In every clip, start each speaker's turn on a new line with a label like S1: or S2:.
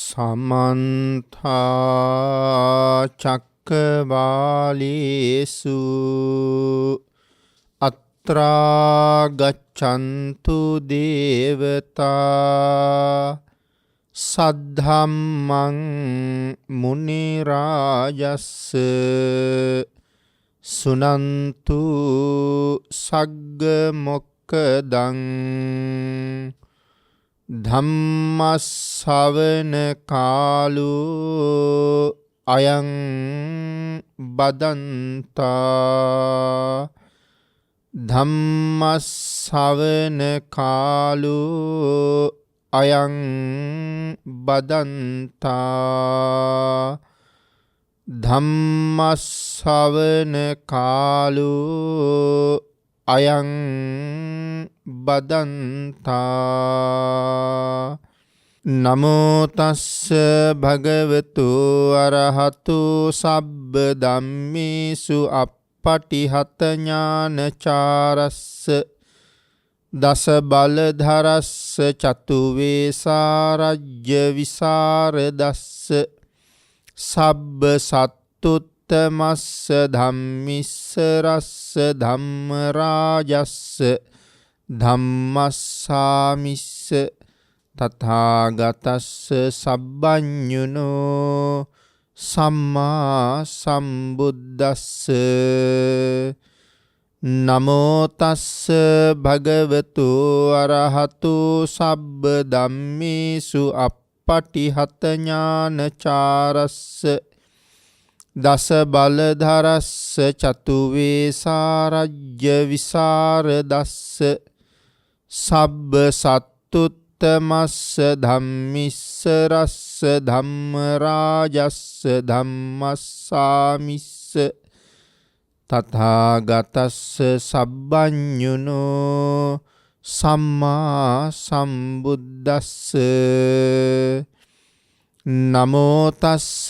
S1: සමන්තා චක්කවාලේසු අත්‍රා ගච්ඡන්තු දේවතා සද්ධම්මං මුනි රාජස්ස සුනන්තු සග්ග මොක්ඛදං ධම්මස්සවන කාලෝ අයං බදන්තා ධම්මස්සවන කාලෝ අයං බදන්තා ධම්මස්සවන කාලෝ අයං බදන්තා නමෝ තස්ස භගවතු අරහතු සබ්බ ධම්මේසු අප්පටිහත ඥානචාරස්ස දස බලධරස්ස චතු වේසාරජ්‍ය විසරදස්ස සබ්බ සත්තුත්තමස්ස ධම්මිස්ස රස්ස ධම්ම රාජස්ස ධම්මස්සාමිස්ස තථාගතස්ස සබ්බඤුනෝ සම්මා සම්බුද්දස්ස නමෝ තස්ස භගවතු අරහතු සබ්බ ධම්මේසු අප්පටිහත ඥානචාරස්ස දස බලධරස්ස චතු වේසාරජ්‍ය විසරදස්ස සබ්බ සත්තුත්තමස්ස ධම්මිස්ස රස්ස ධම්ම රාජස්ස ධම්මස්සාමිස්ස තථාගතස්ස සබ්බඤුනෝ සම්මා සම්බුද්දස්ස නමෝ තස්ස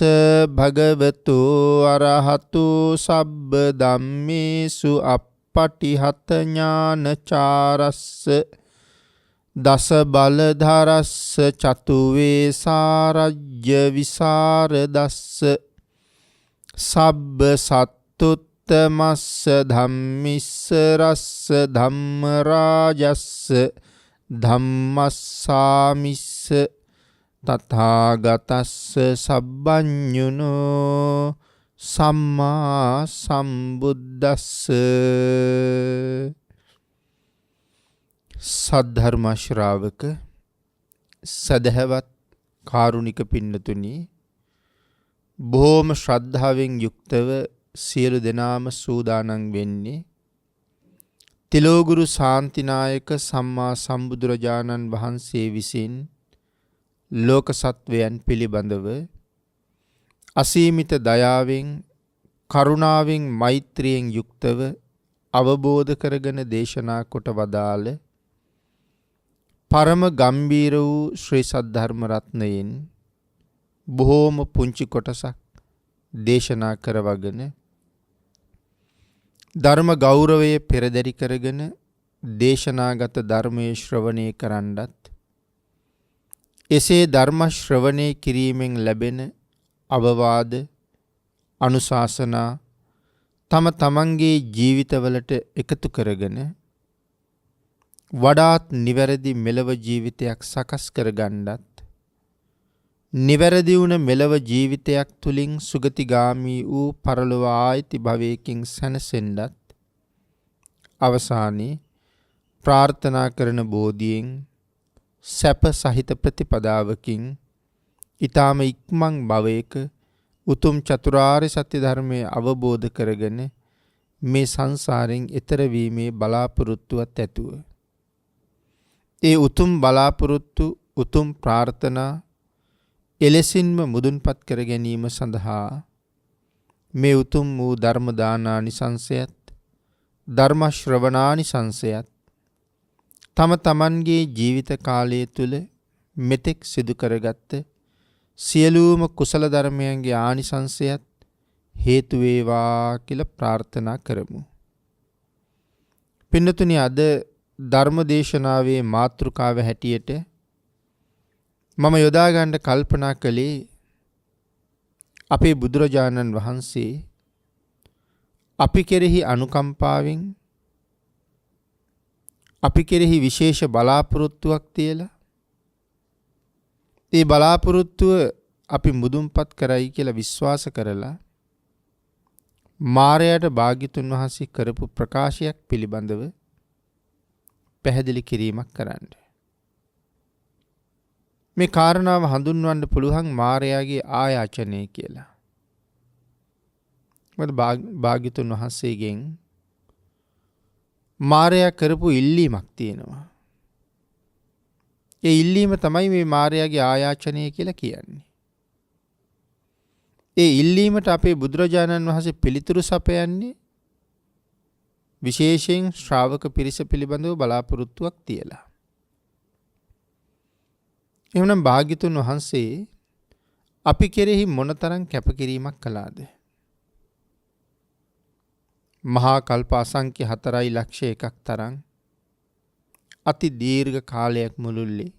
S1: භගවතු අරහතු සබ්බ ධම්මේසු අප්පටිහත ඥානචාරස්ස දස බලධරස්ස චතු වේසාරජ්‍ය විසරදස්ස සබ්බ සත්තුත්තමස්ස ධම්මිස්ස රස්ස ධම්ම රාජස්ස ධම්මස්සාමිස්ස තථාගතස්ස සබ්බඤුනෝ සම්මා සම්බුද්දස්ස සද්ධර්ම ශ්‍රාවක සදහවත් කාරුණික පින්නතුනි, බොහෝම ශ්‍රද්ධාවෙන් යුක්තව සියලු දෙනාම සූදානම් වෙන්නේ තිලෝගුරු ශාන්තිනායක සම්මා සම්බුදුරජාණන් වහන්සේ විසින් ලෝක සත්වයන් පිළිබඳව අසීමිත දයාවෙන් කරුණාවෙන් මෛත්‍රියෙන් යුක්තව අවබෝධ කරගෙන දේශනා කොට වදාළ පරම ගම්බීර වූ ශ්‍රී සද්ධර්ම රත්නයෙන් බොහෝම පුංචි කොටසක් දේශනා කරවගෙන ධර්ම ගෞරවයේ පෙරදරි කරගෙන දේශනාගත ධර්මයේ ශ්‍රවණය කරන්නත් එසේ ධර්ම ශ්‍රවණය කිරීමෙන් ලැබෙන අවවාද අනුශාසනා තම තමන්ගේ ජීවිතවලට එකතු කරගෙන වඩාත් නිවැරදි මෙලව ජීවිතයක් සකස් කරගන්නත් නිවැරදි වුණ මෙලව ජීවිතයක් තුළින් සුගතිගාමී වූ පරලොව ආයිති භවයකින් සැනසෙන්නත් අවසානයේ ප්‍රාර්ථනා කරන බෝධියෙන් සැප සහිත ප්‍රතිපදාවකින් ඊටාම ඉක්මන් භවයක උතුම් චතුරාර්ය සත්‍ය ධර්මය අවබෝධ කරගෙන මේ සංසාරයෙන් එතර වීමේ බලාපොරොත්තුවත් ඇතුව ඒ උතුම් බලාපොරොත්තු උතුම් ප්‍රාර්ථනා එලෙසින්ම මුදුන්පත් කර ගැනීම සඳහා මේ උතුම් වූ ධර්ම දානානිසංසයත් ධර්ම ශ්‍රවණානිසංසයත් තම තමන්ගේ ජීවිත කාලය තුළ මෙතෙක් සිදු කරගත්ත සියලුම කුසල ධර්මයන්ගේ ආනිසංසයත් හේතු වේවා කියලා ප්‍රාර්ථනා කරමු. පින්නතුනි, අද ධර්ම දේශනාවේ මාතෘකාව හැටියට මම යොදා ගන්න කල්පනා කළේ අපේ බුදුරජාණන් වහන්සේ අපි කෙරෙහි අනුකම්පාවෙන් අපි කෙරෙහි විශේෂ බලාපොරොත්තුවක් තියලා ඒ බලාපොරොත්තුව අපි මුදුන්පත් කරයි කියලා විශ්වාස කරලා මාරයාට භාග්‍යතුන් වහන්සේ කරපු ප්‍රකාශයක් පිළිබඳව පැහැදිලි කිරීමක් කරන්න. මේ කාරණාව හඳුන්වන්න පුළුවන් මාරයාගේ ආයාචනය කියලා. මොකද භාග්‍යතුන් වහන්සේගෙන් මාරයා කරපු ඉල්ලීමක් තියෙනවා. ඒ ඉල්ලීම තමයි මේ මාරයාගේ ආයාචනය කියලා කියන්නේ. ඒ ඉල්ලීමට අපේ බුදුරජාණන් වහන්සේ පිළිතුරු සපයන්නේ විශේෂයෙන් ශ්‍රාවක පිරිස පිළිබඳව බලාපොරොත්තුවක් තියලා. එහෙනම් භාග්‍යතුන් වහන්සේ අපි කෙරෙහි මොනතරම් කැපකිරීමක් කළාද? මහා කල්ප අසංඛ්‍ය 4,01,000ක් තරම් අති දීර්ඝ කාලයක් මුළුල්ලේ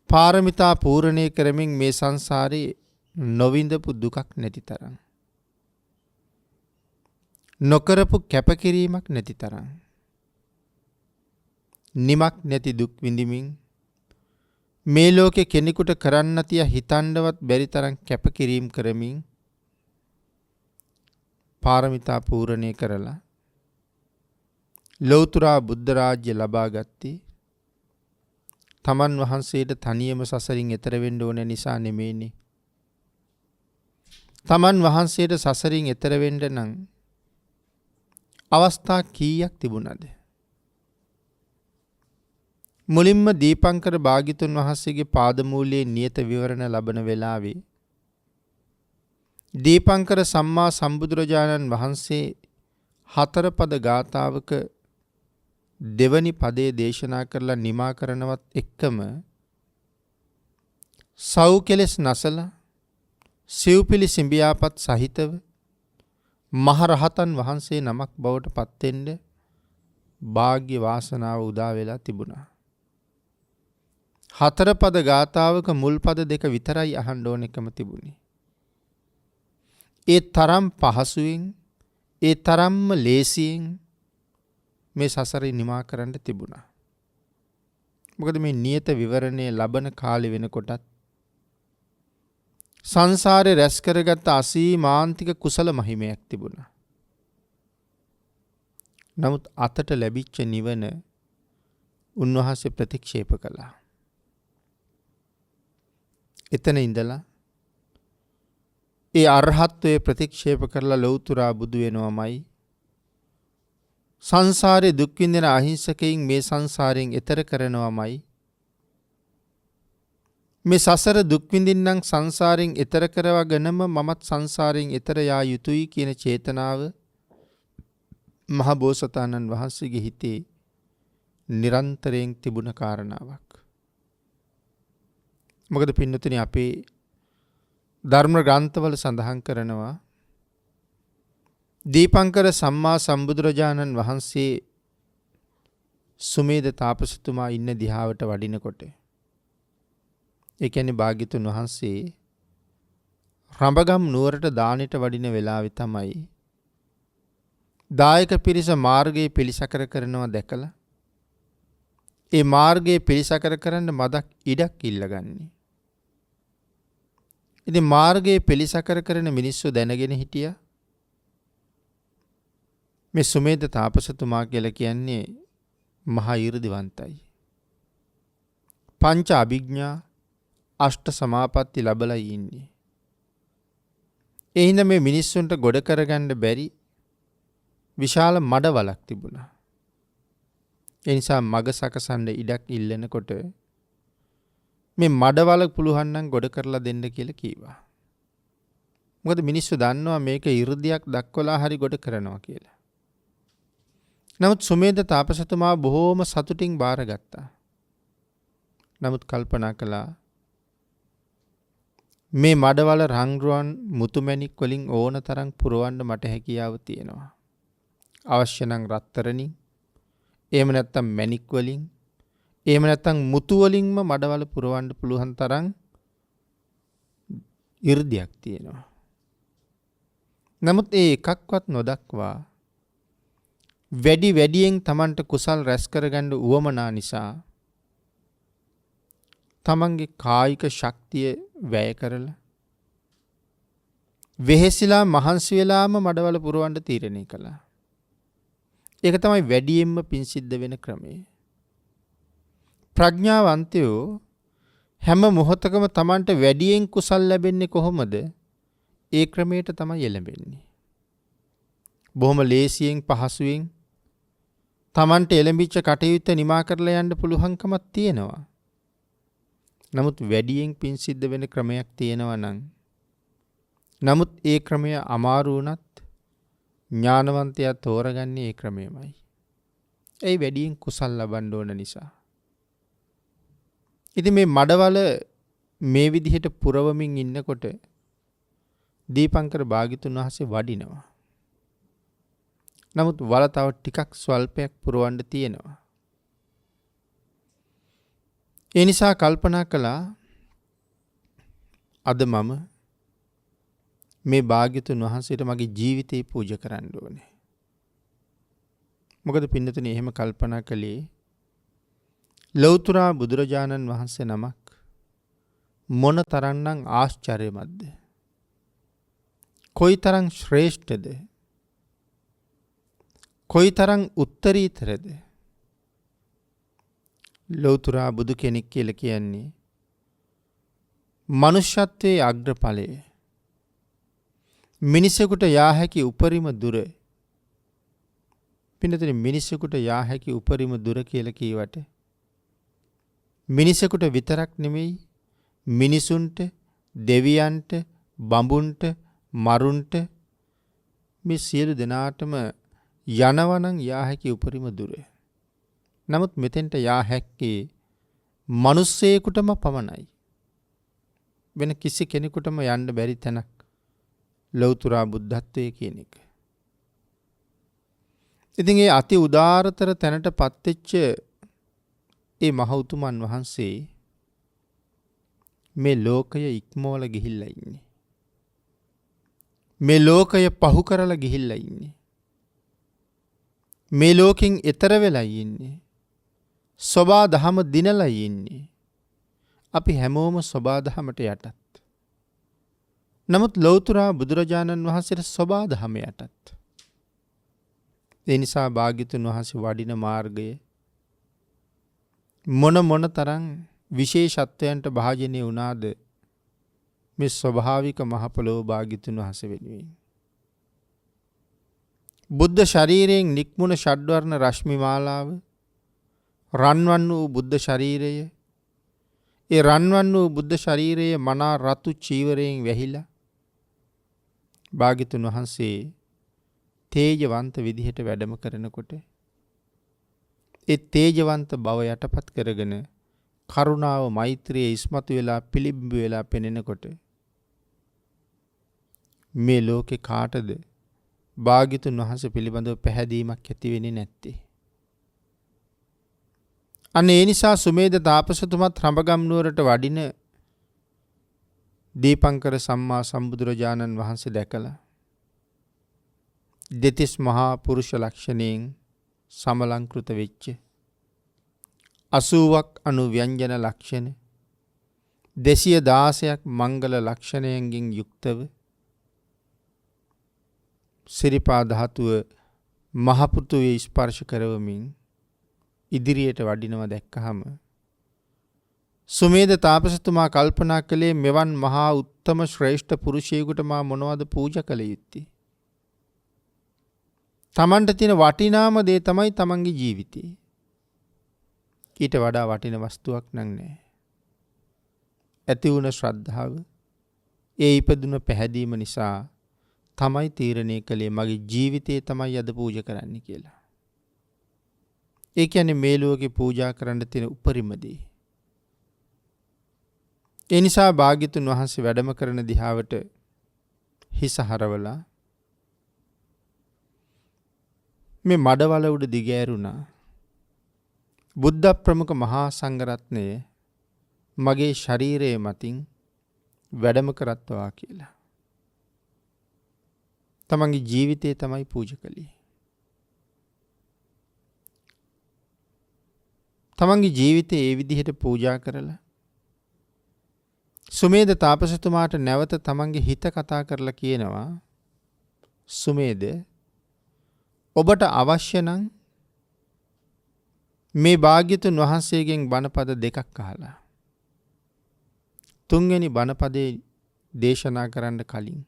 S1: පාරමිතා පූර්ණේ කරමින් මේ සංසාරේ නොවිඳපු දුකක් නැති තරම්, නොකරපු කැපකිරීමක් නැති තරම්, නිමක් නැති දුක් විඳිමින් මේ ලෝකේ කෙනෙකුට කරන්න තිය හිතන්නවත් බැරි තරම් කැපකිරීම කරමින් පාරමිතා පූර්ණේ කරලා ලෞතුරා බුද්ධ රාජ්‍ය ලබා ගත්තේ තමන් වහන්සේට තනියම සසරින් එතර වෙන්න ඕන නිසා නෙමෙයිනේ. තමන් වහන්සේට සසරින් එතර වෙන්න නම් අවස්ථා කීයක් තිබුණද? මුලින්ම දීපංකර භාග්‍යතුන් වහන්සේගේ පාදමූලයේ නියත විවරණ ලබන වෙලාවේ දීපංකර සම්මා සම්බුදුරජාණන් වහන්සේ 4 පද ගාථාවක දෙවනි පදයේ දේශනා කරලා නිමා කරනවත් එක්කම සව් කෙලෙස් නැසලා සිව්පිලි සිඹියාපත් සහිතව මහරහතන් වහන්සේ නමක් බවට පත් වෙන්න වාග්ය වාසනාව උදා වෙලා තිබුණා. 4 පද ගාථාවක මුල් පද 2 විතරයි අහන්න ඕනෙකම තිබුණේ. ඒ තරම් පහසුවෙන්, ඒ තරම්ම ලේසියෙන් මේ සසරේ නිමා කරන්න තිබුණා. මොකද මේ නියත විවරණය ලබන කාලෙ වෙනකොටත් සංසාරේ රැස් කරගත් අසීමාන්තික කුසල මහිමයක් තිබුණා. නමුත් අතට ලැබිච්ච නිවන උන්වහන්සේ ප්‍රතික්ෂේප කළා. එතන ඉඳලා ඒ අරහත්වයේ ප්‍රතික්ෂේප කරලා ලෞතුරා බුදු වෙනවමයි. සංසාරේ දුක් විඳින අහිංසකයින් මේ සංසාරයෙන් එතර කරනවමයි. මේ සසර දුක් විඳින්නම් සංසාරයෙන් එතර කරවගෙනම මමත් සංසාරයෙන් එතර යා යුතුයි කියන චේතනාව මහ බෝසතාණන් වහන්සේගේ හිතේ නිරන්තරයෙන් තිබුණ කාරණාවක්. මොකද පින්නතුනි අපේ ධර්ම ග්‍රන්ථවල සඳහන් කරනවා දීපංකර සම්මා සම්බුදුරජාණන් වහන්සේ සුමේද තාපසතුමා ඉන්න දිහාවට වඩිනකොට, ඒ කියන්නේ භාග්‍යතුන් වහන්සේ රඹගම් නුවරට දානෙට වඩින වෙලාවේ තමයි දායක පිරිස මාර්ගයේ පිළිසකර කරනවා දැකලා ඒ මාර්ගයේ පිළිසකර කරන්න මදක් ඉඩක් ඉල්ලගන්නේ. ඉතින් මාර්ගයේ පිළිසකර කරන මිනිස්සු දැනගෙන හිටියා මේ සුමේද තාපසතුමා කියලා කියන්නේ මහා ඊර්දිවන්තයි. පංච අභිඥා අෂ්ට සමාපatti ලැබලා ඉන්නේ. ඒ හින්දා මේ මිනිස්සුන්ට ගොඩ කරගන්න බැරි විශාල මඩවලක් තිබුණා. ඒ නිසා මග සකසන්න ඉඩක් ඉල්ලනකොට මේ මඩවල පුළුවන් නම් ගොඩ කරලා දෙන්න කියලා කීවා. මොකද මිනිස්සු දන්නවා මේක 이르දියක් දක්වලා හරි ගොඩ කරනවා කියලා. නමුත් සුමේද තාපසතුමා බොහෝම සතුටින් බාරගත්තා. නමුත් කල්පනා කළා මේ මඩවල රංගරුවන් මුතුමැණික් වලින් ඕන තරම් පුරවන්න මට හැකියාව තියෙනවා. අවශ්‍ය නම් රත්තරණින්, එහෙම නැත්නම් මැණික් වලින්, එහෙම නැත්නම් මුතු වලින්ම මඩවල පුරවන්න පුළුවන් තරම් 이르දියක් තියෙනවා. නමුත් ඒ එකක්වත් නොදක්වා වැඩියෙන් Tamanට කුසල් රැස් කරගන්න උවමනා නිසා තමන්ගේ කායික ශක්තිය වැය කරලා වෙහෙසිලා මහන්සි වෙලාම මඩවල පුරවන්න තීරණය කළා. ඒක තමයි වැඩියෙන්ම පින් සිද්ධ වෙන ක්‍රමය. ප්‍රඥාවන්තයෝ හැම මොහොතකම තමන්ට වැඩියෙන් කුසල් ලැබෙන්නේ කොහොමද? ඒ ක්‍රමයට තමයි එළඹෙන්නේ. බොහොම ලේසියෙන් පහසුවෙන් තමන්ට එළඹිච්ච කටයුත්ත නිමා කරලා යන්න පුළුවන්කමක් තියෙනවා. නමුත් වැඩියෙන් පින් සිද්ධ වෙන ක්‍රමයක් තියෙනවා නම් නමුත් ඒ ක්‍රමය අමාරු වුණත් ඥානවන්තයා තෝරගන්නේ ඒ ක්‍රමයමයි. ඒ වැඩියෙන් කුසල් ලබන්න ඕන නිසා. ඉතින් මේ මඩවල මේ විදිහට පුරවමින් ඉන්නකොට දීපංකර භාග්‍යතුන් වහන්සේ වඩිනවා. නමුත් වල තව ටිකක් ස්වල්පයක් පුරවන්න තියෙනවා. ඒ නිසා කල්පනා කළා අද මම මේ භාග්‍යතුන් වහන්සේට මගේ ජීවිතේ පූජා කරන්න ඕනේ. මොකද පින්නතුනේ එහෙම කල්පනා කළේ ලෞතර බුදුරජාණන් වහන්සේ නමක් මොන තරම්නම් ආශ්චර්යමත්ද? කොයිතරම් ශ්‍රේෂ්ඨද? කොයිතරම් උත්තරීතරද? ලෞතර බුදු කෙනෙක් කියලා කියන්නේ මනුෂ්‍යත්වයේ අග්‍රඵලය. මිනිසෙකුට යා හැකි උපරිම දුර. පින්නතුනේ මිනිසෙකුට යා හැකි උපරිම දුර කියලා කීවට මිනිසෙකුට විතරක් නෙමෙයි මිනිසුන්ට, දෙවියන්ට, බඹුන්ට, මරුන්ට මේ සියලු දෙනාටම යනවනම් යා හැකි උපරිම දුර. නමුත් මෙතෙන්ට යා හැක්කේ මිනිස්සෙකුටම පමණයි. වෙන කිසි කෙනෙකුටම යන්න බැරි තැනක් ලෞතර බුද්ධත්වයේ කියන එක. ඉතින් ඒ අති උදාරතර තැනටපත් වෙච්ච ඒ මහ උතුමන් වහන්සේ මේ ලෝකය ඉක්මවලා ගිහිල්ලා ඉන්නේ. මේ ලෝකය පහු කරලා ගිහිල්ලා ඉන්නේ. මේ ලෝකෙන් එතර වෙලා ඉන්නේ. සබා දහම දිනලා ඉන්නේ. අපි හැමෝම සබා දහමට යටත්. නමුත් ලෞතර බුදුරජාණන් වහන්සේට සබා දහම යටත්. ඒ නිසා භාග්‍යතුන් වහන්සේ වඩින මාර්ගය මොන තරම් විශේෂත්වයන්ට භාජනය වුණාද මේ ස්වභාවික මහ පොළොව භාග්‍යතුන් වහන්සේ වෙනුවෙන්. බුද්ධ ශරීරයෙන් නික්මුණ ෂඩ්වර්ණ රශ්මි මාලාව, රන්වන් වූ බුද්ධ ශරීරය, ඒ රන්වන් වූ බුද්ධ ශරීරයේ මනා රතු චීවරයෙන් වැහිලා භාග්‍යතුන් වහන්සේ තේජවන්ත විදිහට වැඩම කරනකොට ඒ තේජවන්ත බව යටපත් කරගෙන කරුණාව මෛත්‍රිය ඉස්මතු වෙලා පිළිබිඹු වෙලා පෙනෙනකොට මේ ලෝකේ කාටද භාග්‍යතුන් වහන්සේ පිළිබඳව පැහැදීමක් ඇති වෙන්නේ නැත්තේ. අන්න ඒ නිසා සුමේද තාපසතුමත් රඹගම් නුවරට වඩින දීපංකර සම්මා සම්බුදුරජාණන් වහන්සේ දැකලා දෙතිස් මහා පුරුෂ ලක්ෂණයෙන් සමලංකෘත වෙච්ච 80ක් අනුව්‍යංජන ලක්ෂණ 216ක් මංගල ලක්ෂණයන්ගෙන් යුක්තව සිරිපා ධාතුව මහ පෘථුවිය ස්පර්ශ කරවමින් ඉදිරියට වඩිනවා දැක්කහම සුමේද තාපසතුමා කල්පනා කළේ මෙවන් මහා උත්තම ශ්‍රේෂ්ඨ පුරුෂයෙකුට මා මොනවද පූජා කළ යුත්තේ? තමන්ට තියෙන වටිනාම දේ තමයි තමන්ගේ ජීවිතය. ඊට වඩා වටින වස්තුවක් නැහැ. ඇති වුණ ශ්‍රද්ධාව, ඒ ඉපදුන පැහැදීම නිසා තමයි තීරණය කළේ මගේ ජීවිතේ තමයි අද පූජා කරන්න කියලා. ඒ කියන්නේ මේ ලෝකේ පූජා කරන්න තියෙන උපරිම දේ. ඒ නිසා භාග්‍යතුන් වහන්සේ වැඩම කරන දිහාවට හිස හරවලා මේ මඩවල උඩ දිගෑරුණා. බුද්ධ ප්‍රමුඛ මහා සංඝරත්නය මගේ ශරීරයේ මතින් වැඩම කරත්වා කියලා. තමන්ගේ ජීවිතය තමයි පූජා කළේ. තමන්ගේ ජීවිතය ඒ විදිහට පූජා කරලා සුමේද තාපසතුමාට නැවත තමන්ගේ හිත කතා කරලා කියනවා, සුමේද, ඔබට අවශ්‍ය නම් මේ භාග්‍යතුන් වහන්සේගෙන් බණපද දෙකක් අහලා තුන්වෙනි බණපදේ දේශනා කරන්න කලින්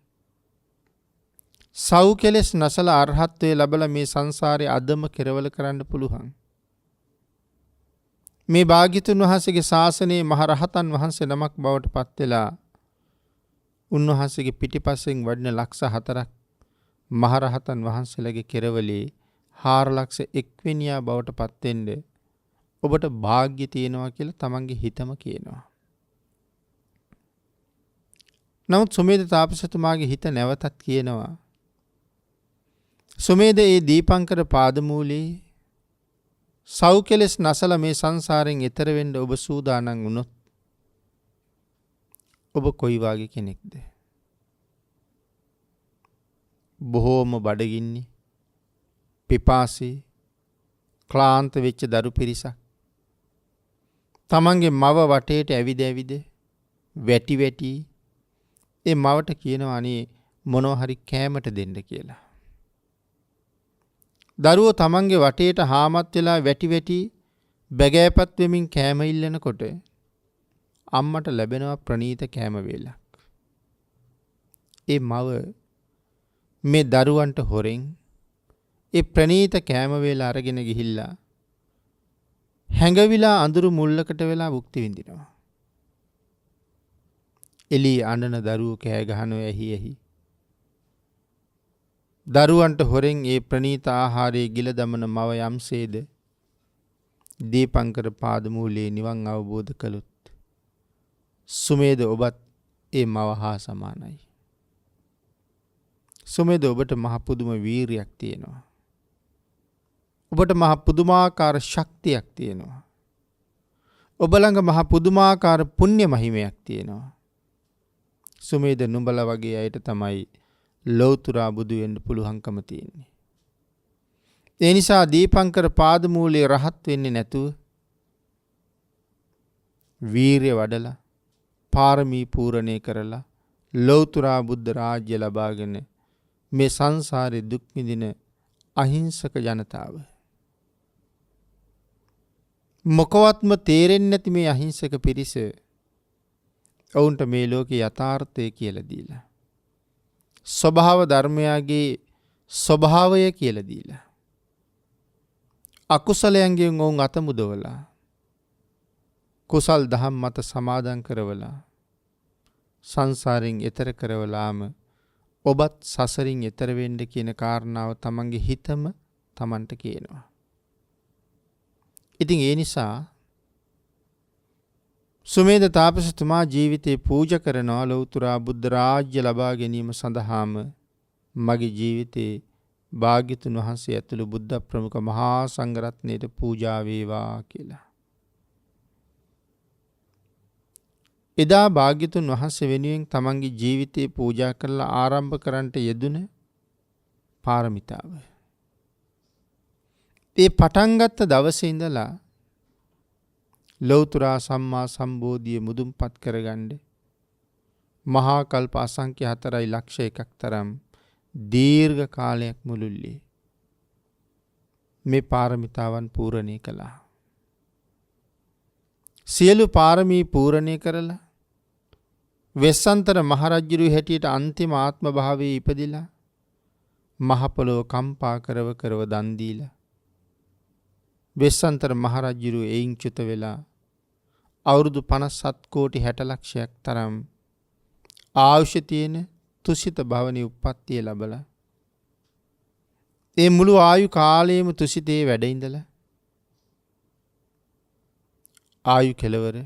S1: සව් කෙලෙස් නැසලා අරහත්ත්වයේ ලැබලා මේ සංසාරේ අදම කෙරවල කරන්න පුළුවන්. මේ භාග්‍යතුන් වහන්සේගේ ශාසනයේ මහ රහතන් වහන්සේ නමක් බවට පත් වෙලා උන්වහන්සේගේ පිටිපස්සෙන් වඩින ලක්ෂ 4ක් මහ රහතන් වහන්සේලාගේ කෙරවලේ 4,01,000 වෙනියා බවට පත් වෙන්න ඔබට වාග්ය තියෙනවා කියලා තමන්ගේ හිතම කියනවා. නමුත් සුමේද තාපසතුමාගේ හිත නැවතත් කියනවා, සුමේද ඒ දීපංකර පාදමූලයේ සව් කෙලෙස් නැසලා මේ සංසාරයෙන් එතර වෙන්න ඔබ සූදානම් වුණොත් ඔබ කොයි වාගේ කෙනෙක්ද? බොහෝම බඩගින්නේ, පිපාසී, ක්ලාන්ත වෙච්ච දරු පිරිසක් තමන්ගේ මව වටේට ඇවිද වැටි වැටි ඒ මවට කියනවා අනේ මොනවා හරි කෑමට දෙන්න කියලා. දරුවෝ තමන්ගේ වටේට හාමත් වෙලා වැටි වැටි බැගෑපත් වෙමින් කෑම ඉල්ලනකොට අම්මට ලැබෙනවා ප්‍රණීත කෑම වේලක්. ඒ මව මේ දරුවන්ට හොරෙන් ඒ ප්‍රණීත කෑම වේල අරගෙන ගිහිල්ලා හැඟවිලා අඳුරු මුල්ලකට වෙලා භුක්ති විඳිනවා. එළි අඬන දරුවෝ කෑ ගහනවා ඇහි. දරුවන්ට හොරෙන් ඒ ප්‍රණීත ආහාරයේ ගිල දමන මව යම්සේද දීපංකර පාදමූලයේ නිවන් අවබෝධ කළොත් සුමේද ඔබත් ඒ මව හා සමානයි. සුමේද ඔබට මහ පුදුම වීරියක් තියෙනවා. ඔබට මහ පුදුමාකාර ශක්තියක් තියෙනවා. ඔබ ළඟ මහ පුදුමාකාර පුණ්‍ය මහිමයක් තියෙනවා. සුමේද නුඹලා වගේ අයට තමයි ලෞතුරා බුදු වෙන්න පුළුවන්කම තියෙන්නේ. ඒ නිසා දීපංකර පාදමූලයේ රහත් වෙන්නේ නැතුව වීරිය වඩලා පාරමී පූර්ණේ කරලා ලෞතුරා බුද්ධ රාජ්‍ය ලබාගෙන මේ සංසාරේ දුක් විඳින අහිංසක ජනතාව මොකවත්ම තේරෙන්නේ නැති මේ අහිංසක පිරිස ඔවුන්ට මේ ලෝකේ යථාර්ථය කියලා දීලා ස්වභාව ධර්මයාගේ ස්වභාවය කියලා දීලා අකුසලයන්ගෙන් ඔවුන් අත මුදවලා කුසල් දහම් මත සමාදන් කරවලා සංසාරයෙන් එතර කරවලාම ඔබත් සසරින් එතර වෙන්න කියන කාරණාව තමන්ගේ හිතම තමන්ට කියනවා. ඉතින් ඒ නිසා සුමේද තාපසතුමා ජීවිතේ පූජා කරනවා ලෞතුරා බුද්ධ රාජ්‍ය ලබා ගැනීම සඳහාම මගේ ජීවිතේ භාග්‍යතුන් වහන්සේ ඇතුළු බුද්ධ ප්‍රමුඛ මහා සංඝරත්නයට පූජා වේවා කියලා. එදා භාග්‍යතුන් වහන්සේ වෙනුවෙන් තමන්ගේ ජීවිතේ පූජා කරලා ආරම්භ කරන්නට යෙදුන පාරමිතාව. ඒ පටන් ගත්ත දවසේ ඉඳලා ලෞතුරා සම්මා සම්බෝධිය මුදුන්පත් කරගන්න මහා කල්ප අසංඛ්‍ය 4,01,000ක් තරම් දීර්ඝ කාලයක් මුළුල්ලේ මේ පාරමිතාවන් පූර්ණේ කළා. සියලු පාරමී පූර්ණේ කරලා වෙස්සන්තර මහරජුරු හැටියට අන්තිම ආත්ම භාවයේ ඉපදිලා මහ පොළොව කම්පා කරව දන් දීලා වෙස්සන්තර මහරජුරු එයින් චුත වෙලා අවුරුදු 57 කෝටි 60 ලක්ෂයක් තරම් ආයුෂ තියෙන තුසිත භවනි උප්පත්තිය ලැබලා ඒ මුළු ආයු කාලයේම තුසිතේ වැඩ ඉඳලා ආයු කෙලවර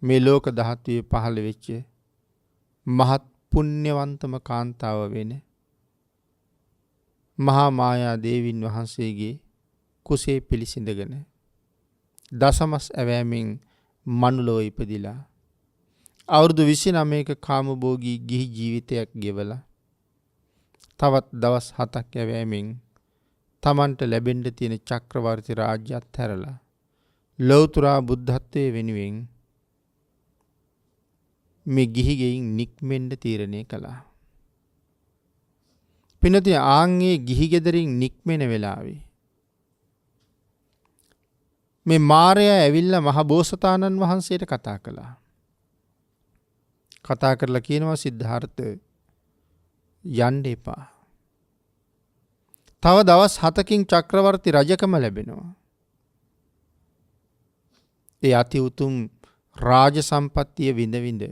S1: මේ ලෝක ධාතුවේ පහළ වෙච්ච මහත් පුණ්‍යවන්තම කාන්තාව වෙන මහා මායා දේවින් වහන්සේගේ කුසේ පිළිසිඳගෙන දසමස් ඇවෑමෙන් මනුලෝ ඉපදිලා අවුරුදු 29ක කාමභෝගී ගිහි ජීවිතයක් ගෙවලා තවත් දවස් 7ක් ඇවෑමෙන් තමන්ට ලැබෙන්න තියෙන චක්‍රවර්ති රාජ්‍ය අත්හැරලා ලෞතර බුද්ධත්වයේ වෙනුවෙන් මේ ගිහි ගෙයින් නික්මෙන්න තීරණය කළා. පින්වත්නි ආන්ගේ ගිහි ගෙදරින් නික්මෙන වෙලාවේ මේ මාරයා ඇවිල්ලා මහ බෝසතාණන් වහන්සේට කතා කළා. කතා කරලා කියනවා සිද්ධාර්ථ යන්න එපා. තව දවස් 7කින් චක්‍රවර්ති රජකම ලැබෙනවා. ඒ අති උතුම් රාජ සම්පත්තිය විඳ විඳ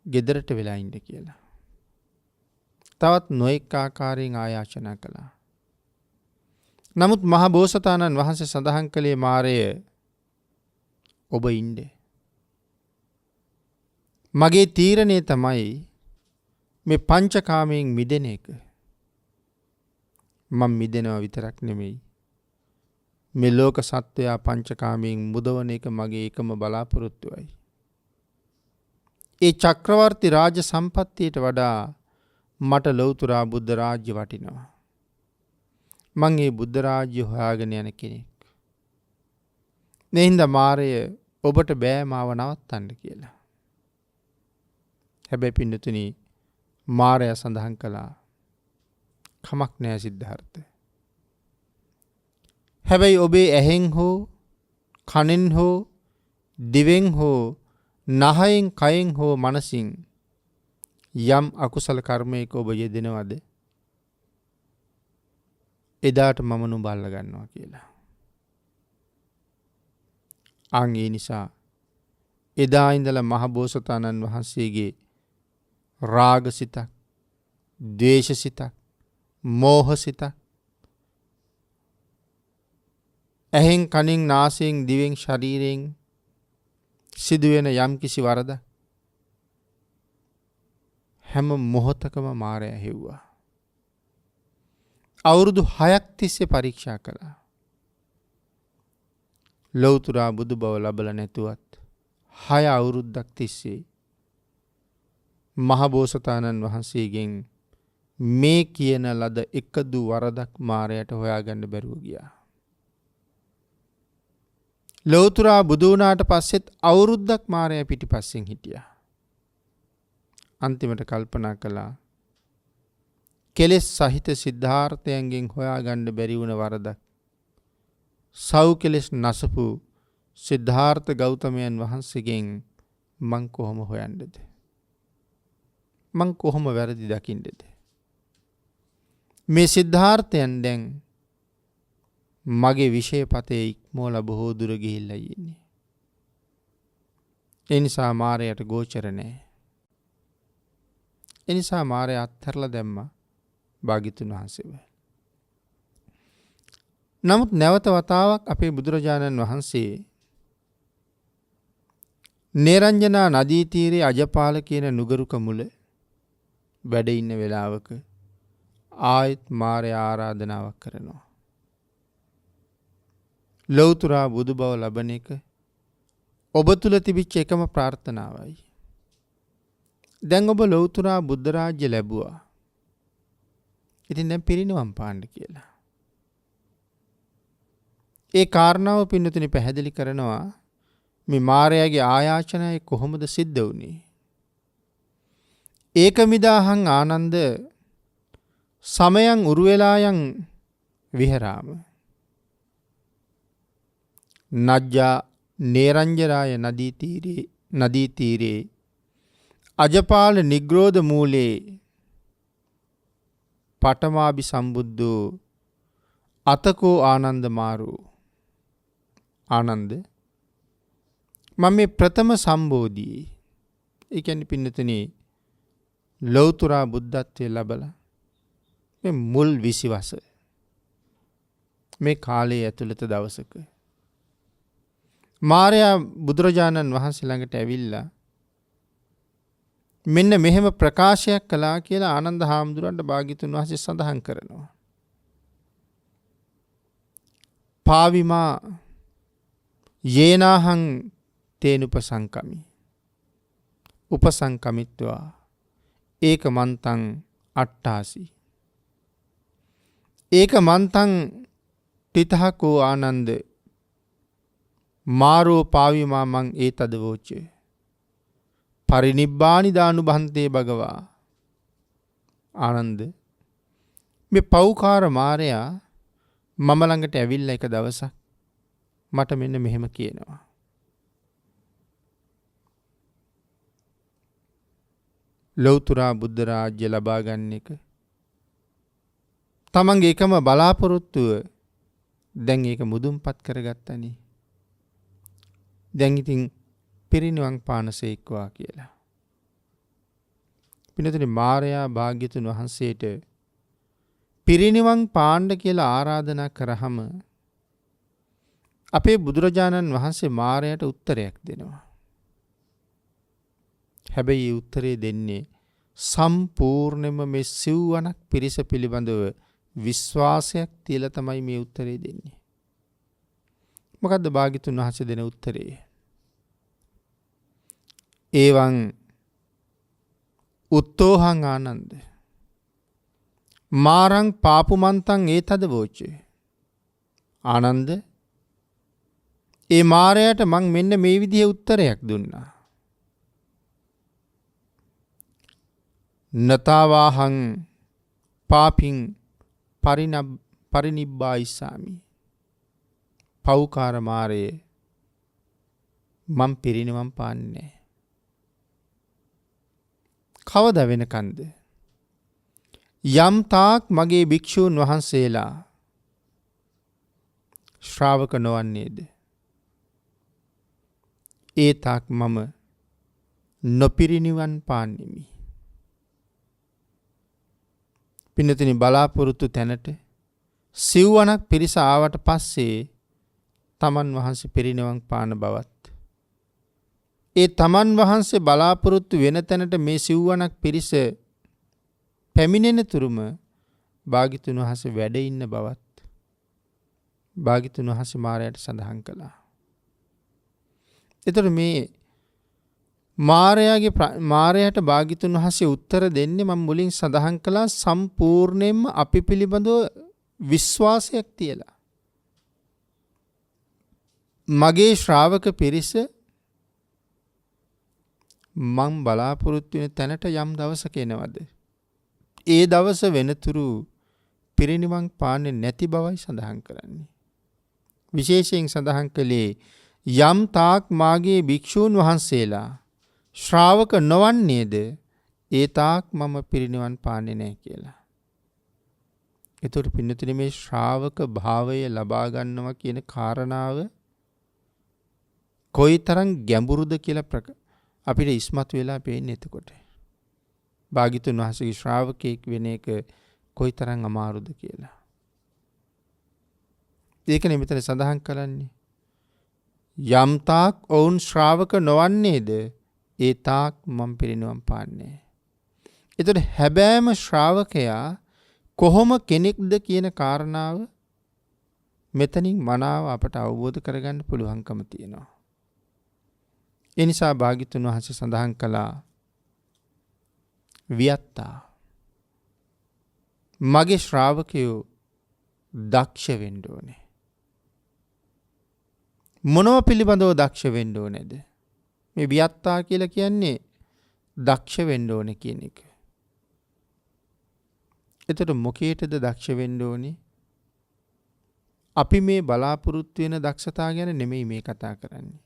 S1: ගෙදරට වෙලා ඉන්න කියලා. තවත් නොඑක ආකාරයෙන් ආයාචනා කළා. නමුත් මහ බෝසතාණන් වහන්සේ සඳහන් කළේ මාරය ඔබ ඉන්නේ. මගේ තීරණය තමයි මේ පංචකාමයෙන් මිදෙන එක. මම මිදෙනවා විතරක් නෙමෙයි. මේ ලෝක සත්වයා පංචකාමයෙන් මුදවන එක මගේ එකම බලාපොරොත්තුවයි. ඒ චක්‍රවර්ති රාජ සම්පත්තියට වඩා මට ලෞතර බුද්ධ රාජ්‍ය වටිනවා. මං ඒ බුද්ධ රාජ්‍ය හොයාගෙන යන කෙනෙක්. නෙහින්ද මාරය ඔබට බෑ මාව නවත්තන්න කියලා. හැබැයි පින්නතුනි මාරය සඳහන් කළා කමක් නෑ සිද්ධාර්ථ. හැබැයි ඔබේ ඇහෙන් හෝ කනෙන් හෝ දිවෙන් හෝ නහයෙන් කයෙන් හෝ මනසින් යම් අකුසල කර්මයක ඔබ යෙදෙනවද එදාට මම නුඹ අල්ල ගන්නවා කියලා. අන් ඒ නිසා එදා ඉඳලා මහ බෝසතාණන් වහන්සේගේ රාගසිතක්, ද්වේෂසිතක්, මෝහසිතක් ඇහෙන් කනින් නාසයෙන් දිවෙන් ශරීරයෙන් සිදුවෙන යම් කිසි වරද හැම මොහොතකම මාරයා හෙව්වා. අවුරුදු 6ක් තිස්සේ පරීක්ෂා කළා. ලෞතර බුදු බව ලැබලා නැතුවත් 6 අවුරුද්දක් තිස්සේ මහ බෝසතාණන් වහන්සේගෙන් මේ කියන ලද එකදු වරදක් මාරයට හොයාගන්න බැරුව ගියා. ලෞතර බුදු වුණාට පස්සෙත් අවුරුද්දක් මාරයා පිටිපස්සෙන් හිටියා. අන්තිමට කල්පනා කළා කෙලෙස් සහිත සිද්ධාර්ථයන්ගෙන් හොයාගන්න බැරි වුණ වරදක් සව් කෙලෙස් නසපු සිද්ධාර්ථ ගෞතමයන් වහන්සේගෙන් මං කොහොම හොයන්නද? මං කොහොම වැරදි දකින්නද? මේ සිද්ධාර්ථයන් දැන් මගේ විශේෂපතේ ඉක්මෝලා බොහෝ දුර ගිහිල්ලා ඉන්නේ. ඒ නිසා මාරයට ගෝචර නැහැ. ඒ නිසා මාරය අත්හැරලා දැම්මා භාග්‍යතුන් වහන්සේව. නමුත් නැවත වතාවක් අපේ බුදුරජාණන් වහන්සේ නේරංජනා නදී තීරයේ අජපාල කියන නුගරුක මුල වැඩ ඉන්න වෙලාවක ආයත් මාරය ආරාධනාවක් කරනවා. ලෞතර බුදු බව ලබන එක ඔබ තුල තිබිච්ච එකම ප්‍රාර්ථනාවයි. දැන් ඔබ ලෞතර බුද්ධ රාජ්‍ය ලැබුවා. ඉතින් දැන් පිරිනිවන් පාන්න කියලා. ඒ කාරණාව පින්නතුනි පැහැදිලි කරනවා මේ මාරයාගේ ආයාචනය කොහොමද සිද්ධ වුනේ? ඒකමිදාහං ආනන්ද සමයන් උරුවෙලායන් විහරාම නජ්ජා නේරංජරාය නදී තීරේ අජපාල නිග්‍රෝධ මූලේ පඨමාභි සම්බුද්ධෝ අතකෝ ආනන්ද මාරු. ආනන්ද මම මේ ප්‍රථම සම්බෝධියේ ඒ කියන්නේ පින්නතුනි ලෞතර බුද්ධත්වයේ ලැබලා මේ මුල් 20 වසර මේ කාලයේ ඇතුළත දවසක මාරයා බුදුරජාණන් වහන්සේ ළඟට ඇවිල්ලා මෙන්න මෙහෙම ප්‍රකාශයක් කළා කියලා ආනන්ද හාමුදුරන්ට භාග්‍යතුන් වහන්සේ සඳහන් කරනවා. පාවිමා යේනාහං තේනුපසංකමි. උපසංකමිත්වා ඒක මන්තං අට්ඨාසි. ඒක මන්තං තිතහකෝ ආනන්ද මාරෝ පාවිමා මං ඒ තදවෝචය. පරිනිබ්බානිදානුභන්තේ භගවා. ආනන්ද මේ පෞකාර මාරයා මම ළඟට ඇවිල්ලා එක දවසක් මට මෙන්න මෙහෙම කියනවා. ලෞතුරා බුද්ධ රාජ්‍ය ලබා ගන්න එක තමන්ගේ එකම බලාපොරොත්තුව දැන් ඒක මුදුන්පත් කරගත්තනේ. දැන් ඉතින් පිරිනිවන් පානසේක්වා කියලා. පින්නතුනි මාරයා භාග්‍යතුන් වහන්සේට පිරිනිවන් පාණ්ඩ කියලා ආරාධනා කරාම අපේ බුදුරජාණන් වහන්සේ මාරයාට උත්තරයක් දෙනවා. හැබැයි මේ උත්තරේ දෙන්නේ සම්පූර්ණයෙන්ම මේ සිව්වනක් පිරිස පිළිබඳව විශ්වාසයක් තියලා තමයි මේ උත්තරේ දෙන්නේ. මොකද්ද භාග්‍යතුන් වහන්සේ දෙන උත්තරේ? එවං උත්තෝහං ආනන්ද මාරං පාපුමන්තං ඒතද වෝචේ. ආනන්ද ඒ මාරයට මං මෙන්න මේ විදිහේ උත්තරයක් දුන්නා. නතාවාහං පාපින් පරිනිබ්බායිසාමි. පෞකාර මාරයේ මං පිරිනිවන් පාන්නේ. කවද වෙනකන්ද? යම් තාක් මගේ භික්ෂූන් වහන්සේලා ශ්‍රාවක නොවන්නේද ඒ තාක් මම නොපිරිනිවන් පාන්නෙමි. පින්නතුනි බලාපොරොත්තු තැනට සිව්වනක් පිරිස ආවට පස්සේ තමන් වහන්සේ පිරිනිවන් පාන බවත් ඒ තමන් වහන්සේ බලාපොරොත්තු වෙන තැනට මේ සිව්වනක් පිරිස පැමිණෙන තුරුම භාග්‍යතුන් වහන්සේ වැඩ ඉන්න බවත් භාග්‍යතුන් වහන්සේ මාරයාට සඳහන් කළා. එතකොට මේ මාරයාට භාග්‍යතුන් වහන්සේ උත්තර දෙන්නේ මම මුලින් සඳහන් කළා සම්පූර්ණයෙන්ම අපි පිළිබඳව විශ්වාසයක් තියලා. මගේ ශ්‍රාවක පිරිස මං බලාපොරොත්තු වෙන තැනට යම් දවසක එනවද? ඒ දවස වෙනතුරු පිරිනිවන් පාන්නේ නැති බවයි සඳහන් කරන්නේ. විශේෂයෙන් සඳහන් කළේ යම් තාක් මාගේ භික්ෂූන් වහන්සේලා ශ්‍රාවක නොවන්නේද ඒ තාක් මම පිරිනිවන් පාන්නේ නැහැ කියලා. ඒතර පින්නතුනි මේ ශ්‍රාවක භාවය ලබා ගන්නවා කියන කාරණාව කොයිතරම් ගැඹුරුද කියලා අපිට ඉස්මතු වෙලා පේන්නේ එතකොට. භාග්‍යතුන් වහන්සේගේ ශ්‍රාවකෙක් වෙන එක කොයිතරම් අමාරුද කියලා. ඒකනේ මෙතන සඳහන් කරන්නේ. යම් තාක් ඔවුන් ශ්‍රාවක නොවන්නේද ඒ තාක් මම පිරිනිවන් පාන්නේ. ඒතර හැබෑම ශ්‍රාවකයා කොහොම කෙනෙක්ද කියන කාරණාව මෙතනින් මනාව අපට අවබෝධ කරගන්න පුළුවන්කම තියෙනවා. ඒ නිසා භාග්‍යතුන් වහන්සේ සඳහන් කළා වියත්තා මගේ ශ්‍රාවකයෝ දක්ෂ වෙන්න ඕනේ. මොනව පිළිබඳව දක්ෂ වෙන්න ඕනේද? මේ වියත්තා කියලා කියන්නේ දක්ෂ වෙන්න ඕනේ කියන එක. එතකොට මොකේටද දක්ෂ වෙන්න ඕනේ? අපි මේ බලාපොරොත්තු වෙන දක්ෂතා ගැන නෙමෙයි මේ කතා කරන්නේ.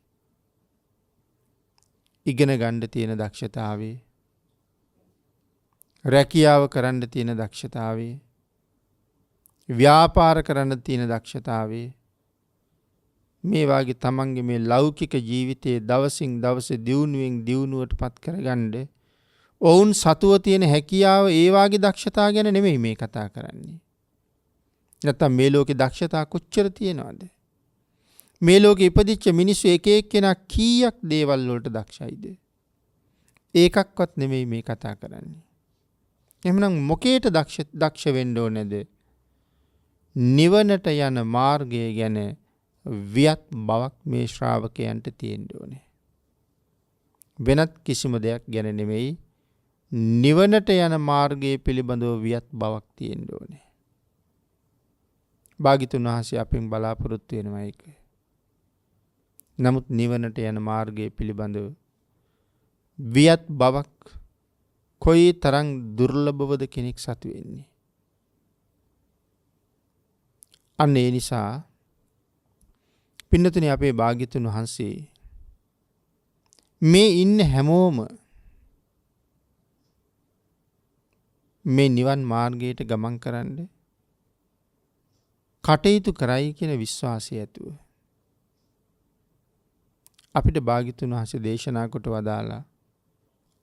S1: ඉගෙන ගන්න තියෙන දක්ෂතාවේ, රැකියාව කරන්න තියෙන දක්ෂතාවේ, ව්‍යාපාර කරන්න තියෙන දක්ෂතාවේ, මේ වාගේ තමන්ගේ මේ ලෞකික ජීවිතයේ දවසින් දවස දියුණුවෙන් දියුණුවට පත් කරගන්න ඔවුන් සතුව තියෙන හැකියාව ඒ වාගේ දක්ෂතා ගැන නෙමෙයි මේ කතා කරන්නේ. නැත්තම් මේ ලෝකේ දක්ෂතා කොච්චර තියෙනවද? මේ ලෝකේ ඉපදිච්ච මිනිස්සු එක එක්කෙනා කීයක් දේවල් වලට දක්ෂයිද? ඒකක්වත් නෙමෙයි මේ කතා කරන්නේ. එහෙනම් මොකේට දක්ෂ වෙන්න ඕනේද? නිවනට යන මාර්ගය ගැන වියත් බවක් මේ ශ්‍රාවකයන්ට තියෙන්න ඕනේ. වෙනත් කිසිම දෙයක් ගැන නෙමෙයි නිවනට යන මාර්ගයේ පිළිබඳව වියත් බවක් තියෙන්න ඕනේ. භාග්‍යතුන් වහන්සේ අපෙන් බලාපොරොත්තු වෙනවා ඒක. නමුත් නිවනට යන මාර්ගයේ පිළිබඳව වියත් බවක් කොයි තරම් දුර්ලභවද කෙනෙක් සතු වෙන්නේ. අන්න ඒ නිසා පින්නතුනි අපේ භාග්‍යතුන් වහන්සේ මේ ඉන්න හැමෝම මේ නිවන් මාර්ගයට ගමන් කරන්න කටයුතු කරයි කියන විශ්වාසය ඇතුව අපිට භාග්‍යතුන් වහන්සේ දේශනා කොට වදාලා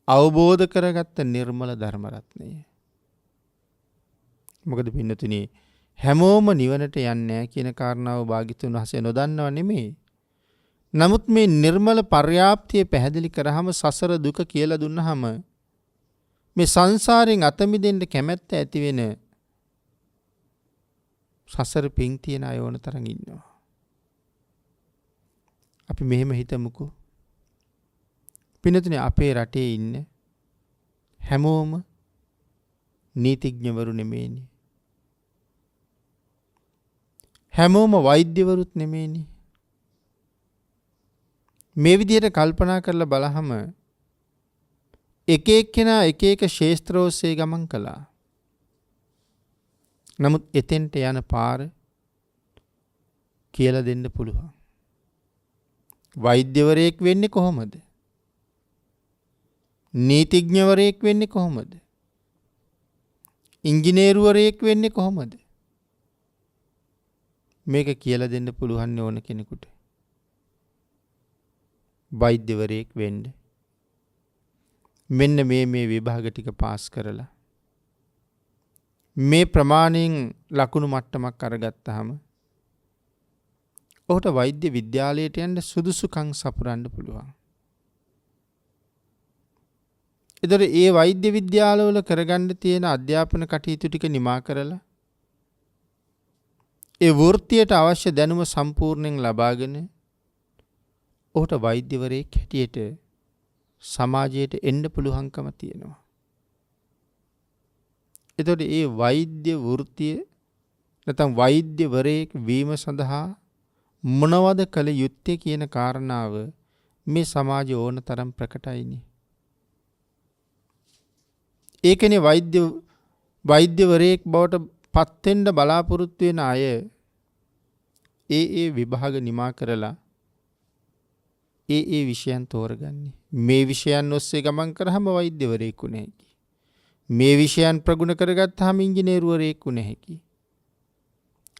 S1: අවබෝධ කරගත්ත නිර්මල ධර්ම රත්නය. මොකද පින්නතුනි හැමෝම නිවනට යන්නේ නැහැ කියන කාරණාව භාග්‍යතුන් වහන්සේ නොදන්නව නෙමෙයි. නමුත් මේ නිර්මල පර්යාප්තිය පැහැදිලි කරාම සසර දුක කියලා දුන්නාම මේ සංසාරයෙන් අත මිදෙන්න කැමැත්ත ඇති වෙන සසර පිං තියන අය ඕන තරම් ඉන්නවා. අපි මෙහෙම හිතමුකෝ. පින්නතුනේ අපේ රටේ ඉන්න හැමෝම නීතිඥවරු නෙමෙයිනේ. හැමෝම වෛද්‍යවරුත් නෙමෙයිනේ. මේ විදිහට කල්පනා කරලා බලහම එක එක්කෙනා එක එක ශාස්ත්‍ර ඔස්සේ ගමන් කළා. නමුත් එතෙන්ට යන පාර කියලා දෙන්න පුළුවන්. වෛද්‍යවරයෙක් වෙන්නේ කොහොමද? නීතිඥවරයෙක් වෙන්නේ කොහොමද? ඉංජිනේරුවරයෙක් වෙන්නේ කොහොමද? මේක කියලා දෙන්න පුළුවන් ඕන කෙනෙකුට. වෛද්‍යවරයෙක් වෙන්න මෙන්න මේ විභාග ටික පාස් කරලා මේ ප්‍රමාණයෙන් ලකුණු මට්ටමක් අරගත්තාම ඔහුට වෛද්‍ය විද්‍යාලයට යන්න සුදුසුකම් සපුරන්න පුළුවන්. ඒතර ඒ වෛද්‍ය විද්‍යාලවල කරගන්න තියෙන අධ්‍යාපන කටයුතු ටික නිමා කරලා ඒ වෘත්තියට අවශ්‍ය දැනුම සම්පූර්ණයෙන් ලබාගෙන ඔහුට වෛද්‍යවරයෙක් හැටියට සමාජයට එන්න පුළුවන්කම තියෙනවා. එතකොට ඒ වෛද්‍ය වෘත්තිය නැත්නම් වෛද්‍යවරයෙක් වීම සඳහා මොනවද කළ යුත්තේ කියන කාරණාව මේ සමාජය ඕන තරම් ප්‍රකටයිනේ. ඒකනේ වෛද්‍යවරයෙක් බවට පත් වෙන්න බලාපොරොත්තු වෙන අය ඒ විභාග නිමා කරලා ඒ විෂයන් තෝරගන්නේ. මේ විෂයන් ඔස්සේ ගමන් කරාම වෛද්‍යවරයෙකු නැහැකි. මේ විෂයන් ප්‍රගුණ කරගත්තාම ඉංජිනේරුවරයෙකු නැහැකි.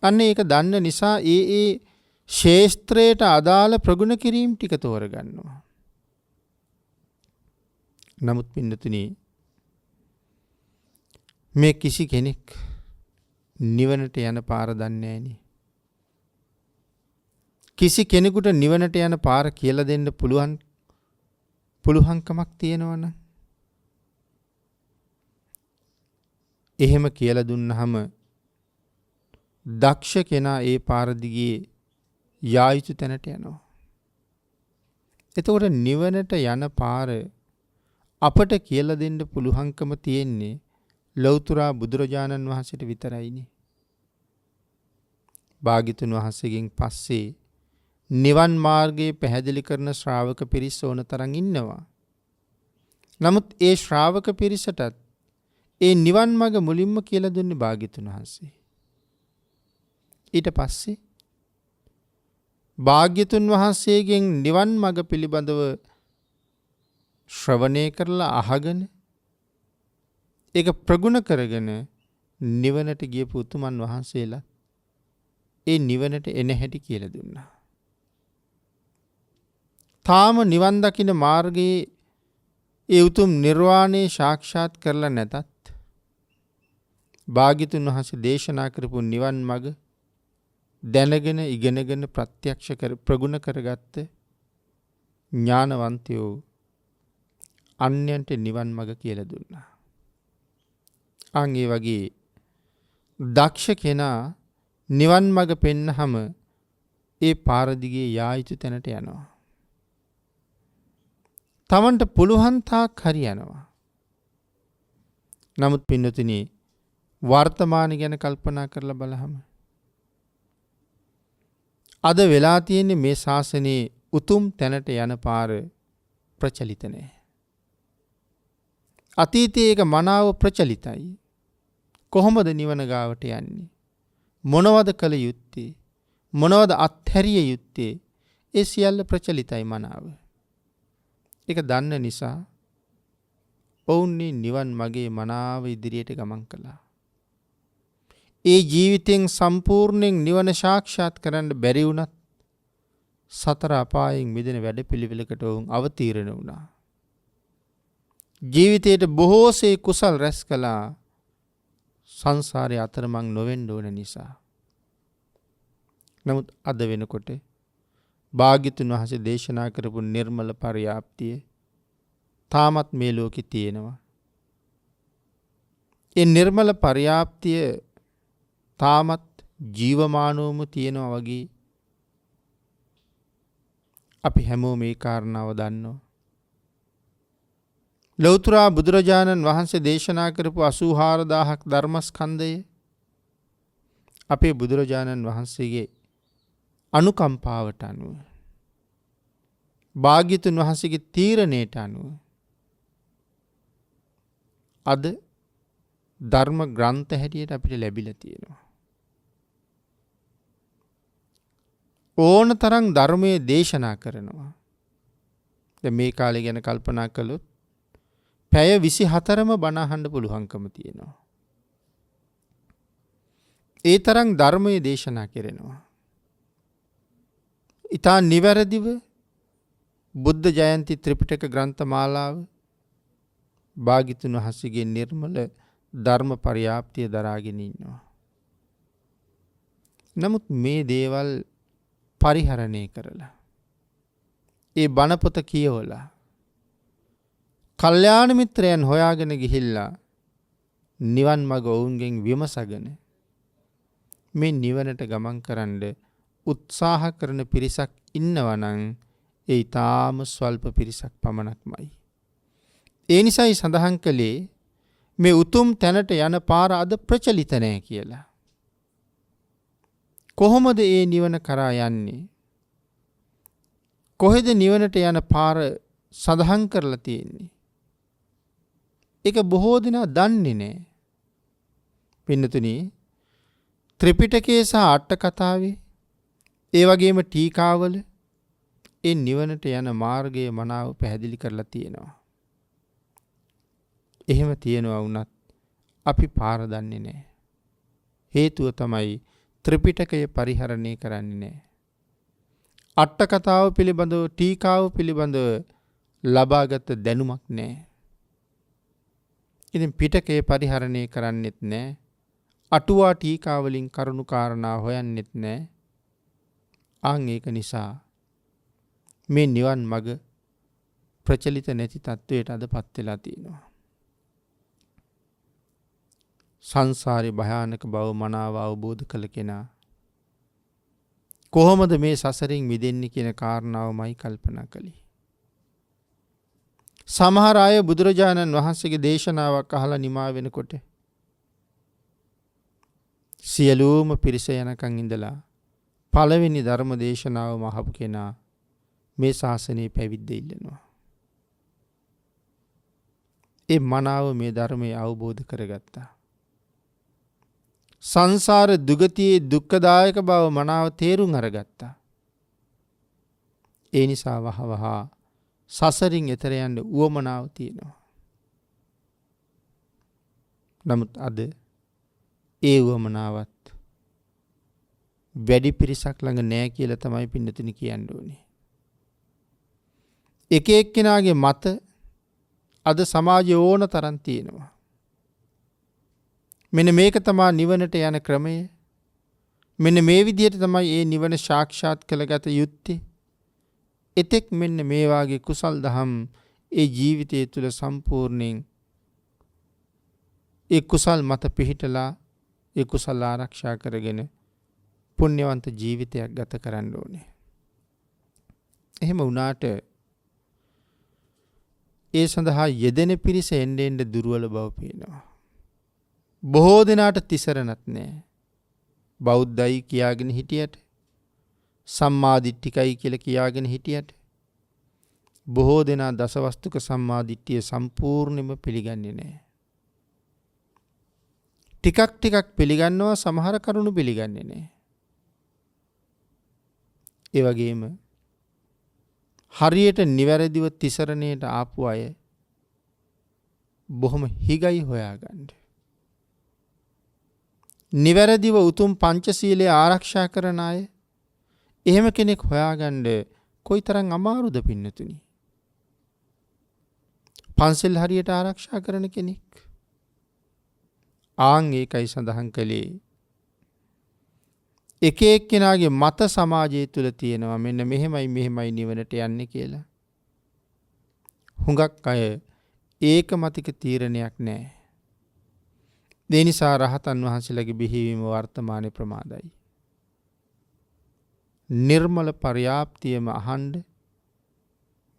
S1: අන්න ඒක දන්න නිසා ඒ ශාස්ත්‍රයට අදාළ ප්‍රගුණ කිරීම ටික තෝරගන්නවා. නමුත් පින්නතුනි මේ කිසි කෙනෙක් නිවනට යන පාර දන්නේ නැහෙනි. කිසි කෙනෙකුට නිවනට යන පාර කියලා දෙන්න පුළුවන්කමක් තියෙනවනම් එහෙම කියලා දුන්නාම දක්ෂ කෙනා ඒ පාර දිගේ යා යුතු තැනට යනවා. එතකොට නිවනට යන පාර අපට කියලා දෙන්න පුළුවන්කම තියෙන්නේ ලෞතර බුදුරජාණන් වහන්සේට විතරයිනේ. භාග්‍යතුන් වහන්සේගෙන් පස්සේ නිවන් මාර්ගයේ පැහැදිලි කරන ශ්‍රාවක පිරිස ඕන තරම් ඉන්නවා. නමුත් ඒ ශ්‍රාවක පිරිසටත් ඒ නිවන් මඟ මුලින්ම කියලා දුන්නේ භාග්‍යතුන් වහන්සේ. ඊට පස්සේ භාග්‍යතුන් වහන්සේගෙන් නිවන් මඟ පිළිබඳව ශ්‍රවණය කරලා අහගෙන ඒක ප්‍රගුණ කරගෙන නිවනට ගියපු උතුමන් වහන්සේලා ඒ නිවනට එන හැටි කියලා දුන්නා. තාම නිවන් දකින මාර්ගයේ ඒ උතුම් නිර්වාණය සාක්ෂාත් කරලා නැතත් භාග්‍යතුන් වහන්සේ දේශනා කරපු නිවන් මඟ දැනගෙන ඉගෙනගෙන ප්‍රත්‍යක්ෂ කර ප්‍රගුණ කරගත්ත ඥානවන්තයෝ අන්‍යයන්ට නිවන් මඟ කියලා දුන්නා. අන් ඒ වගේ දක්ෂ කෙනා නිවන් මඟ පෙන්නහම ඒ පාර දිගේ යා යුතු තැනට යනවා. තමන්ට පුළුවන් තාක් හරි යනවා. නමුත් පින්නතුනි වර්තමාන ගැන කල්පනා කරලා බලහම අද වෙලා තියෙන්නේ මේ ශාසනයේ උතුම් තැනට යන පාර ප්‍රචලිත නැහැ. අතීතයේ ඒක මනාව ප්‍රචලිතයි. කොහොමද නිවන ගාවට යන්නේ? මොනවද කළ යුත්තේ? මොනවද අත්හැරිය යුත්තේ? ඒ සියල්ල ප්‍රචලිතයි මනාව. ඒක දන්න නිසා ඔවුන් නිවන් මගේ මනාව ඉදිරියට ගමන් කළා. ඒ ජීවිතෙන් සම්පූර්ණයෙන් නිවන සාක්ෂාත් කරන්න බැරි වුණත් සතර අපායෙන් මිදෙන වැඩපිළිවෙලකට ඔවුන් අවතීර්ණ වුණා. ජීවිතයට බොහෝසේ කුසල් රැස් කළා සංසාරයේ අතරමං නොවෙන්න ඕන නිසා. නමුත් අද වෙනකොට භාග්‍යතුන් වහන්සේ දේශනා කරපු නිර්මල පරියාප්තිය තාමත් මේ ලෝකේ තියෙනවා. ඒ නිර්මල පරියාප්තිය තාමත් ජීවමානවම තියෙනවා වගේ අපි හැමෝම මේ කාරණාව දන්නවා. ලෞතර බුදුරජාණන් වහන්සේ දේශනා කරපු 84000ක් ධර්මස්කන්ධය අපේ බුදුරජාණන් වහන්සේගේ අනුකම්පාවට අනුව භාග්‍යතුන් වහන්සේගේ තීරණයට අනුව අද ධර්ම ග්‍රන්ථ හැටියට අපිට ලැබිලා තියෙනවා. ඕන තරම් ධර්මයේ දේශනා කරනවා. දැන් මේ කාලේ ගැන කල්පනා කළොත් පැය 24ම බණ අහන්න පුළුවන්කම තියෙනවා. ඒ තරම් ධර්මයේ දේශනා කරනවා. ඊටා නිවැරදිව බුද්ධ ජයන්ති ත්‍රිපිටක ග්‍රන්ථ මාලාව භාග්‍යතුන් වහන්සේගේ නිර්මල ධර්ම පරියාප්තිය දරාගෙන ඉන්නවා. නමුත් මේ දේවල් පරිහරණය කරලා ඒ බණ පොත කියවලා කල්යාණ මිත්‍රයන් හොයාගෙන ගිහිල්ලා නිවන් මඟ ඔවුන්ගෙන් විමසගෙන මේ නිවනට ගමන් කරන්න උත්සාහ කරන පිරිසක් ඉන්නවා නම් ඒ ඊටාම ස්වල්ප පිරිසක් පමණක්මයි. ඒ නිසායි සඳහන් කළේ මේ උතුම් තැනට යන පාර අද ප්‍රචලිත නැහැ කියලා. කොහොමද ඒ නිවන කරා යන්නේ? කොහෙද නිවනට යන පාර සඳහන් කරලා තියෙන්නේ? ඒක බොහෝ දෙනා දන්නේ නැහැ. පින්නතුනි ත්‍රිපිටකයේ සහ අට කතාවේ ඒ වගේම ටීකාවල ඒ නිවනට යන මාර්ගය මනාව පැහැදිලි කරලා තියෙනවා. එහෙම තියෙනවා වුණත් අපි පාර දන්නේ නැහැ. හේතුව තමයි ත්‍රිපිටකය පරිහරණය කරන්නේ නැහැ. අට කතාව පිළිබඳව ටීකාව පිළිබඳව ලබාගත් දැනුමක් නැහැ. ඉතින් පිටකය පරිහරණය කරන්නෙත් නැහැ. අටුවා ටීකා වලින් කරුණු කාරණා හොයන්නෙත් නැහැ. ආන් ඒක නිසා මේ නිවන් මඟ ප්‍රචලිත නැති තත්වයට අදපත් වෙලා තියෙනවා. සංසාරේ භයානක බව මනාව අවබෝධ කළ කෙනා කොහොමද මේ සසරින් මිදෙන්නේ කියන කාරණාවමයි කල්පනා කළේ. සමහර අය බුදුරජාණන් වහන්සේගේ දේශනාවක් අහලා නිමා වෙනකොට සියලුම පිරිස යනකන් ඉඳලා පළවෙනි ධර්ම දේශනාවම අහපු කෙනා මේ ශාසනයේ පැවිද්ද ඉල්ලනවා. ඒ මනාව මේ ධර්මය අවබෝධ කරගත්තා. සංසාර දුගතියේ දුක්ඛදායක බව මනාව තේරුම් අරගත්තා. ඒ නිසා වහවහ සසරින් එතර යන්න උවමනාව තියෙනවා. නමුත් අද ඒ උවමනාවත් වැඩි පිරිසක් ළඟ නැහැ කියලා තමයි පින්නතුනි කියන්න ඕනේ. එක එක්කෙනාගේ මත අද සමාජයේ ඕන තරම් තියෙනවා. මෙන්න මේක තමයි නිවනට යන ක්‍රමය. මෙන්න මේ විදිහට තමයි ඒ නිවන සාක්ෂාත් කරගත යුත්තේ. එතෙක් මෙන්න මේ වාගේ කුසල් දහම් ඒ ජීවිතය තුළ සම්පූර්ණයෙන් ඒ කුසල් මත පිහිටලා ඒ කුසල ආරක්ෂා කරගෙන පුණ්‍යවන්ත ජීවිතයක් ගත කරන්න ඕනේ. එහෙම වුණාට ඒ සඳහා යෙදෙන පිරිස එන්නේ එන්නේ දුර්වල බව පේනවා. බොහෝ දෙනාට තිසරණත් නැහැ. බෞද්ධයි කියාගෙන හිටියට, සම්මාදිට්ඨිකයි කියලා කියාගෙන හිටියට බොහෝ දෙනා දසවස්තුක සම්මාදිට්ඨිය සම්පූර්ණයෙන්ම පිළිගන්නේ නැහැ. ටිකක් පිළිගන්නවා, සමහර කරුණු පිළිගන්නේ නැහැ. ඒ වගේම හරියට නිවැරදිව තිසරණයට ආපු අය බොහොම හිගයි හොයාගන්න. නිවැරදිව උතුම් පංචශීලයේ ආරක්ෂා කරන අය එහෙම කෙනෙක් හොයාගන්න කොයිතරම් අමාරුද පින්නතුනි. පන්සල් හරියට ආරක්ෂා කරන කෙනෙක්. ආන් ඒකයි සඳහන් කළේ එක එක්කෙනාගේ මත සමාජය තුළ තියෙනවා මෙන්න මෙහෙමයි නිවනට යන්නේ කියලා. හුඟක් අය ඒක මතික තීරණයක් නැහැ. ඒ නිසා රහතන් වහන්සේලාගේ බිහිවීම වර්තමානයේ ප්‍රමාදයි. නිර්මල පර්යාප්තියම අහන්න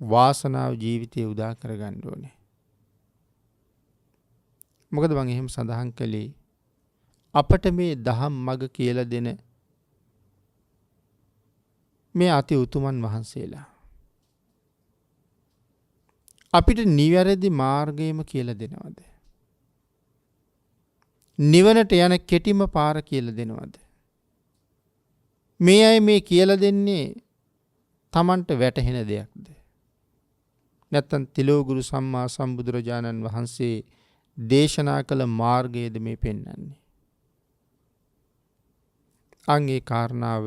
S1: වාසනාව ජීවිතය උදා කරගන්න ඕනේ. මොකද මම එහෙම සඳහන් කළේ අපට මේ දහම් මඟ කියලා දෙන මේ අති උතුමන් වහන්සේලා අපිට නිවැරදි මාර්ගයම කියලා දෙනවද? නිවනට යන කෙටිම පාර කියලා දෙනවද? මේ අය මේ කියලා දෙන්නේ Tamanට වැටහෙන දෙයක්ද? නැත්නම් තිලෝගුරු සම්මා සම්බුදුරජාණන් වහන්සේ දේශනා කළ මාර්ගයේද මේ පෙන්වන්නේ? අංගේ කාරණාව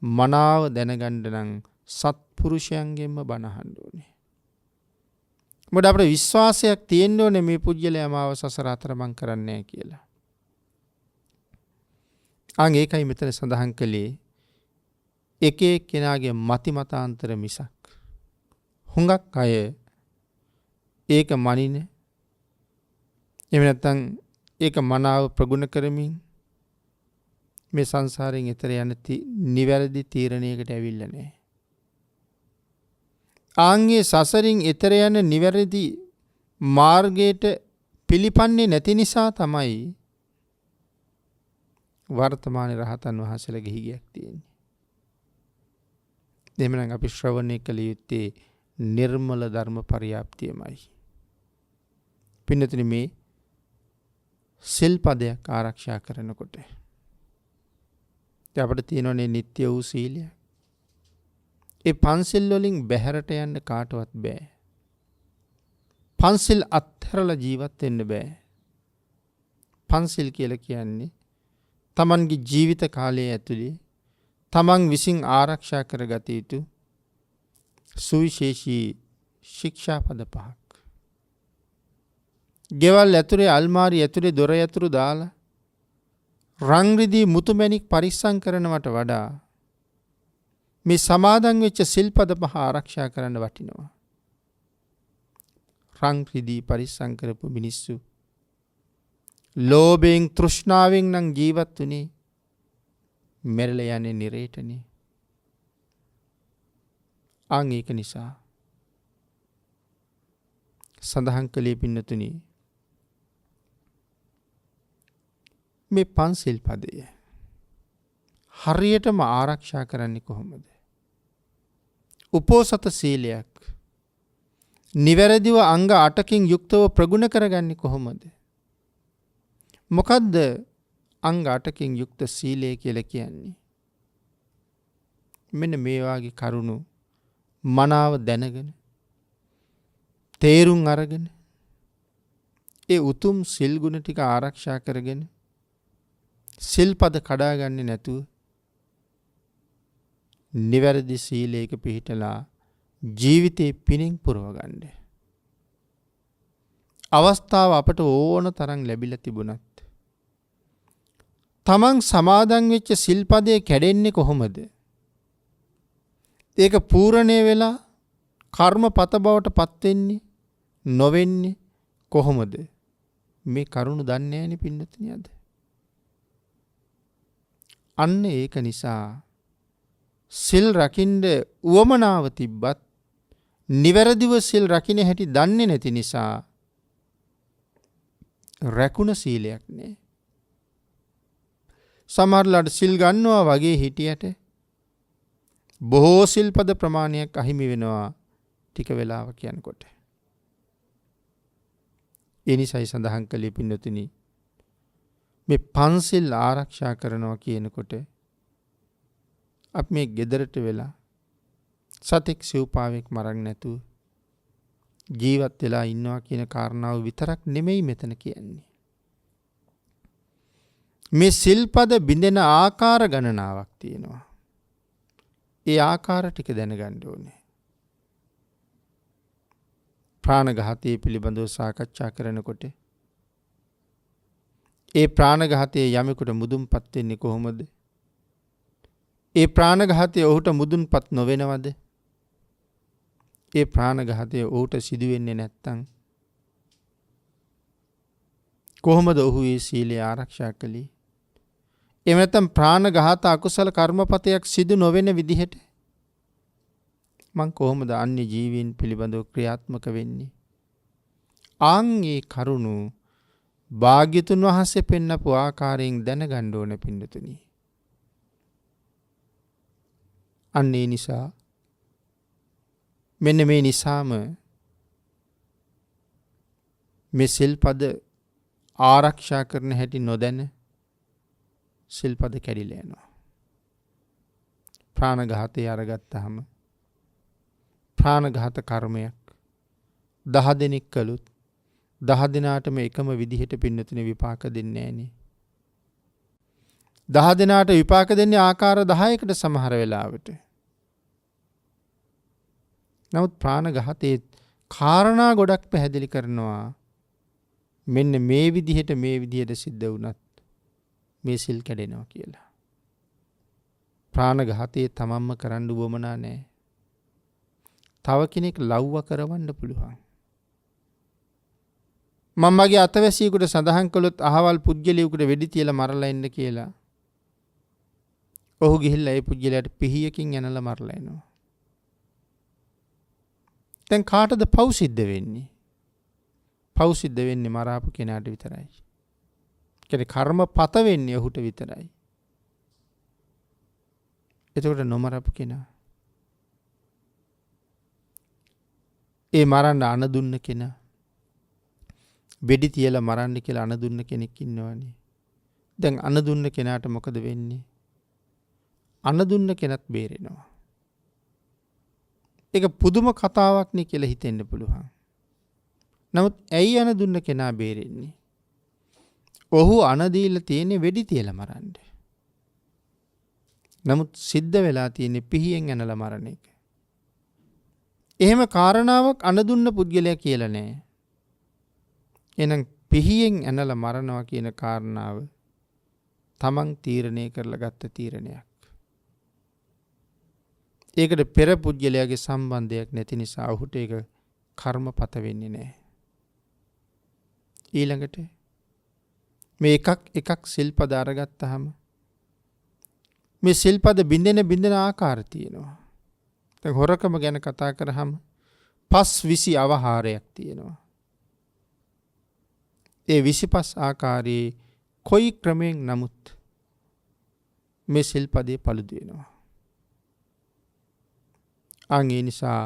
S1: මනාව දැනගන්න නම් සත්පුරුෂයන්ගෙන්ම බණ අහන්න ඕනේ. මොකද අපේ විශ්වාසයක් තියෙන්න ඕනේ මේ පුජ්‍යලයා මාව සසර අතරමං කරන්නේ නැහැ කියලා. අං ඒකයි මෙතන සඳහන් කළේ එක එක්කෙනාගේ මතිමතාන්තර මිසක් හුඟක් අය ඒක මනින එහෙම නැත්නම් ඒක මනාව ප්‍රගුණ කරමින් මේ සංසාරයෙන් එතර යන නිවැරදි තීරණයකට ඇවිල්ලා නැහැ. ආන්ගේ සසරින් එතර යන නිවැරදි මාර්ගයට පිළිපන්නේ නැති නිසා තමයි වර්තමානයේ රහතන් වහන්සේලා ගිහිගයක් තියෙන්නේ. එහෙමනම් අපි ශ්‍රවණය කළ යුත්තේ නිර්මල ධර්ම පරියාප්තියමයි. පින්නතුනි මේ සිල්පදයක් ආරක්ෂා කරනකොට අපිට තියෙනනේ නිත්‍ය වූ සීලය. ඒ පන්සිල් වලින් බැහැරට යන්න කාටවත් බෑ. පන්සිල් අත්හැරලා ජීවත් වෙන්න බෑ. පන්සිල් කියලා කියන්නේ තමන්ගේ ජීවිත කාලය ඇතුලේ තමන් විසින් ආරක්ෂා කරගත යුතු සුවිශේෂී ශික්ෂාපද පහක්. ගෙවල් ඇතුලේ අල්මාරි ඇතුලේ දොර ඇතුළු දාලා රන් රිදී මුතුමැණික් පරිස්සම් කරනවට වඩා මේ සමාදන් වෙච්ච සිල්පද පහ ආරක්ෂා කරන්න වටිනවා. රන් රිදී පරිස්සම් කරපු මිනිස්සු ලෝභයෙන් තෘෂ්ණාවෙන් නම් ජීවත් වුණේ මැරෙලා යන්නේ නිරේටනේ. අන් ඒක නිසා සඳහන් කළේ පින්නතුනි මේ පන්සිල් පදය හරියටම ආරක්ෂා කරන්නේ කොහොමද? උපෝසත සීලයක් නිවැරදිව අංග 8කින් යුක්තව ප්‍රගුණ කරගන්නේ කොහොමද? මොකද්ද අංග 8කින් යුක්ත සීලය කියලා කියන්නේ? මෙන්න මේ වාගේ කරුණු මනාව දැනගෙන තේරුම් අරගෙන ඒ උතුම් සිල් ගුණ ටික ආරක්ෂා කරගෙන සිල්පද කඩාගන්නේ නැතුව නිවැරදි සීලයක පිහිටලා ජීවිතේ පිණින් පුරව ගන්න. අවස්ථාව අපට ඕන තරම් ලැබිලා තිබුණත් තමන් සමාදන් වෙච්ච සිල්පදේ කැඩෙන්නේ කොහොමද? ඒක පූර්ණේ වෙලා කර්මපත බවට පත් වෙන්නේ නොවෙන්නේ කොහොමද? මේ කරුණ දන්නේ නැණි පින්නතුනි අද. අන්න ඒක නිසා සිල් රකින්න උවමනාව තිබ්බත් නිවැරදිව සිල් රකින්න හැටි දන්නේ නැති නිසා රැකුණ සීලයක් නෑ. සමහරලාට සිල් ගන්නවා වගේ හිටියට බොහෝ සිල්පද ප්‍රමාණයක් අහිමි වෙනවා ටික වෙලාවක් යනකොට. ඒ නිසායි සඳහන් කළේ පින්නතුනි මේ පන්සිල් ආරක්ෂා කරනවා කියනකොට අපි මේ ගෙදරට වෙලා සතෙක් සිව්පාවෙක් මරන්න නැතුව ජීවත් වෙලා ඉන්නවා කියන කාරණාව විතරක් නෙමෙයි මෙතන කියන්නේ. මේ සිල්පද බිඳෙන ආකාර ගණනාවක් තියෙනවා. ඒ ආකාර ටික දැනගන්න ඕනේ. ප්‍රාණඝාතය පිළිබඳව සාකච්ඡා කරනකොට ඒ ප්‍රාණඝාතයේ යමෙකුට මුදුන්පත් වෙන්නේ කොහොමද? ඒ ප්‍රාණඝාතය ඔහුට මුදුන්පත් නොවෙනවද? ඒ ප්‍රාණඝාතය ඔහුට සිදු වෙන්නේ නැත්තම් කොහොමද ඔහු ඒ සීලය ආරක්ෂා කළේ? එහෙම නැත්නම් ප්‍රාණඝාත අකුසල කර්මපතයක් සිදු නොවන විදිහට මං කොහොමද අන්‍ය ජීවීන් පිළිබඳව ක්‍රියාත්මක වෙන්නේ? ආන් ඒ කරුණු භාග්‍යතුන් වහන්සේ පෙන්නපු ආකාරයෙන් දැනගන්න ඕන පින්නතුනි. අන්න ඒ නිසා මෙන්න මේ නිසාම මේ සිල්පද ආරක්ෂා කරන හැටි නොදැන සිල්පද කැඩිලා යනවා. ප්‍රාණඝාතය අරගත්තාම ප්‍රාණඝාත කර්මයක් 10 දෙනෙක් කළොත් 10 දිනාටම එකම විදිහට පින්නතුනේ විපාක දෙන්නේ නැහනේ. 10 දිනාට විපාක දෙන්නේ ආකාර 10කට සමහර වෙලාවට. නමුත් ප්‍රාණඝාතයේ කාරණා ගොඩක් පැහැදිලි කරනවා. මෙන්න මේ විදිහට සිද්ධ වුණත් මේ සිල් කැඩෙනවා කියලා. ප්‍රාණඝාතයේ තමන්ම කරන්න උවමනා නැහැ. තව කෙනෙක් ලව්ව කරවන්න පුළුවන්. මම මගේ අතවැසියෙකුට සඳහන් කළොත් අහවල් පුද්ගලයෙකුට වෙඩි තියලා මරලා එන්න කියලා. ඔහු ගිහිල්ලා ඒ පුද්ගලයාට පිහියකින් යනලා මරලා එනවා. දැන් කාටද පව් සිද්ධ වෙන්නේ? පව් සිද්ධ වෙන්නේ මරාපු කෙනාට විතරයි. කියන්නේ කර්මපත වෙන්නේ ඔහුට විතරයි. එතකොට නොමරපු කෙනා ඒ මරන්න අණ දුන්න කෙනා වෙඩි තියලා මරන්න කියලා අණ දුන්න කෙනෙක් ඉන්නවනේ. දැන් අණ දුන්න කෙනාට මොකද වෙන්නේ? අණ දුන්න කෙනත් බේරෙනවා. ඒක පුදුම කතාවක් නේ කියලා හිතෙන්න පුළුවන්. නමුත් ඇයි අණ දුන්න කෙනා බේරෙන්නේ? ඔහු අණ දීලා තියෙන්නේ වෙඩි තියලා මරන්න. නමුත් සිද්ධ වෙලා තියෙන්නේ පිහියෙන් ඇනලා මරණ එක. එහෙම කාරණාවක් අණ දුන්න පුද්ගලයා කියලා නෑ. එහෙනම් පිහියෙන් ඇනලා මරනවා කියන කාරණාව තමන් තීරණය කරලා ගත්ත තීරණයක්. ඒකට පෙර පුද්ගලයාගේ සම්බන්ධයක් නැති නිසා ඔහුට ඒක කර්මපත වෙන්නේ නැහැ. ඊළඟට මේ එකක් සිල්පද අරගත්තාම මේ සිල්පද බින්දෙන ආකාර තියෙනවා. දැන් හොරකම ගැන කතා කරාම පස් 20 අවහාරයක් තියෙනවා. ඒ 25 ආකාරයේ කොයි ක්‍රමයෙන් නමුත් මේ සිල්පදේ පළුදු වෙනවා. ඒ නිසා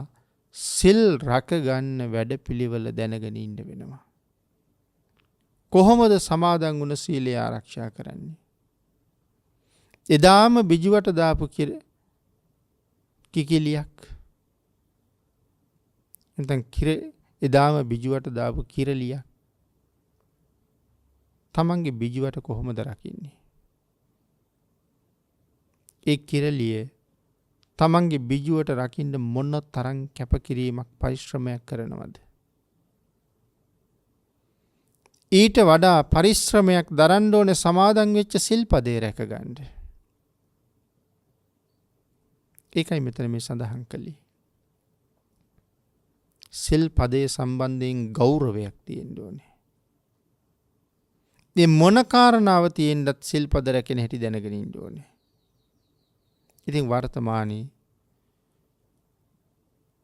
S1: සිල් රැක ගන්න වැඩපිළිවෙල දැනගෙන ඉන්න වෙනවා. කොහොමද සමාදන් වුණ සීලය ආරක්ෂා කරන්නේ? එදාම බිජුවට දාපු කිකිලියක් නැත්නම් එදාම බිජුවට දාපු කිරලියක් තමන්ගේ බිජුවට කොහොමද රකින්නේ? ඒ කිරලිය තමන්ගේ බිජුවට රකින්න මොන තරම් කැපකිරීමක් පරිශ්‍රමයක් කරනවද? ඊට වඩා පරිශ්‍රමයක් දරන්න ඕනේ සමාදන් වෙච්ච සිල්පදේ රැකගන්න. ඒකයි මෙතන මේ සඳහන් කළේ. සිල්පදේ සම්බන්ධයෙන් ගෞරවයක් තියෙන්න ඕනේ. මේ මොන කාරණාව තියෙන්නත් සිල්පද රැකෙන හැටි දැනගෙන ඉන්න ඕනේ. ඉතින් වර්තමානයේ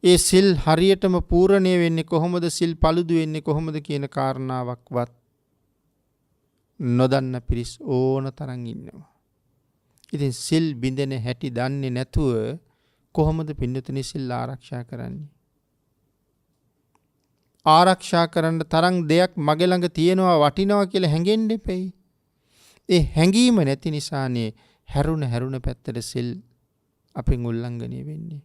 S1: ඒ සිල් හරියටම පූර්ණණය වෙන්නේ කොහොමද, සිල් paludu වෙන්නේ කොහොමද කියන කාරණාවක්වත් නොදන්න පිරිස් ඕන තරම් ඉන්නවා. ඉතින් සිල් බිඳෙන හැටි දන්නේ නැතුව කොහොමද පින්නතුනි සිල් ආරක්ෂා කරන්නේ? ආරක්ෂා කරන්න තරම් දෙයක් මගේ ළඟ තියෙනවා වටිනවා කියලා හැඟෙන්න එපෙයි. ඒ හැඟීම නැති නිසානේ හැරුණ පැත්තට සිල් අපෙන් උල්ලංඝනය වෙන්නේ.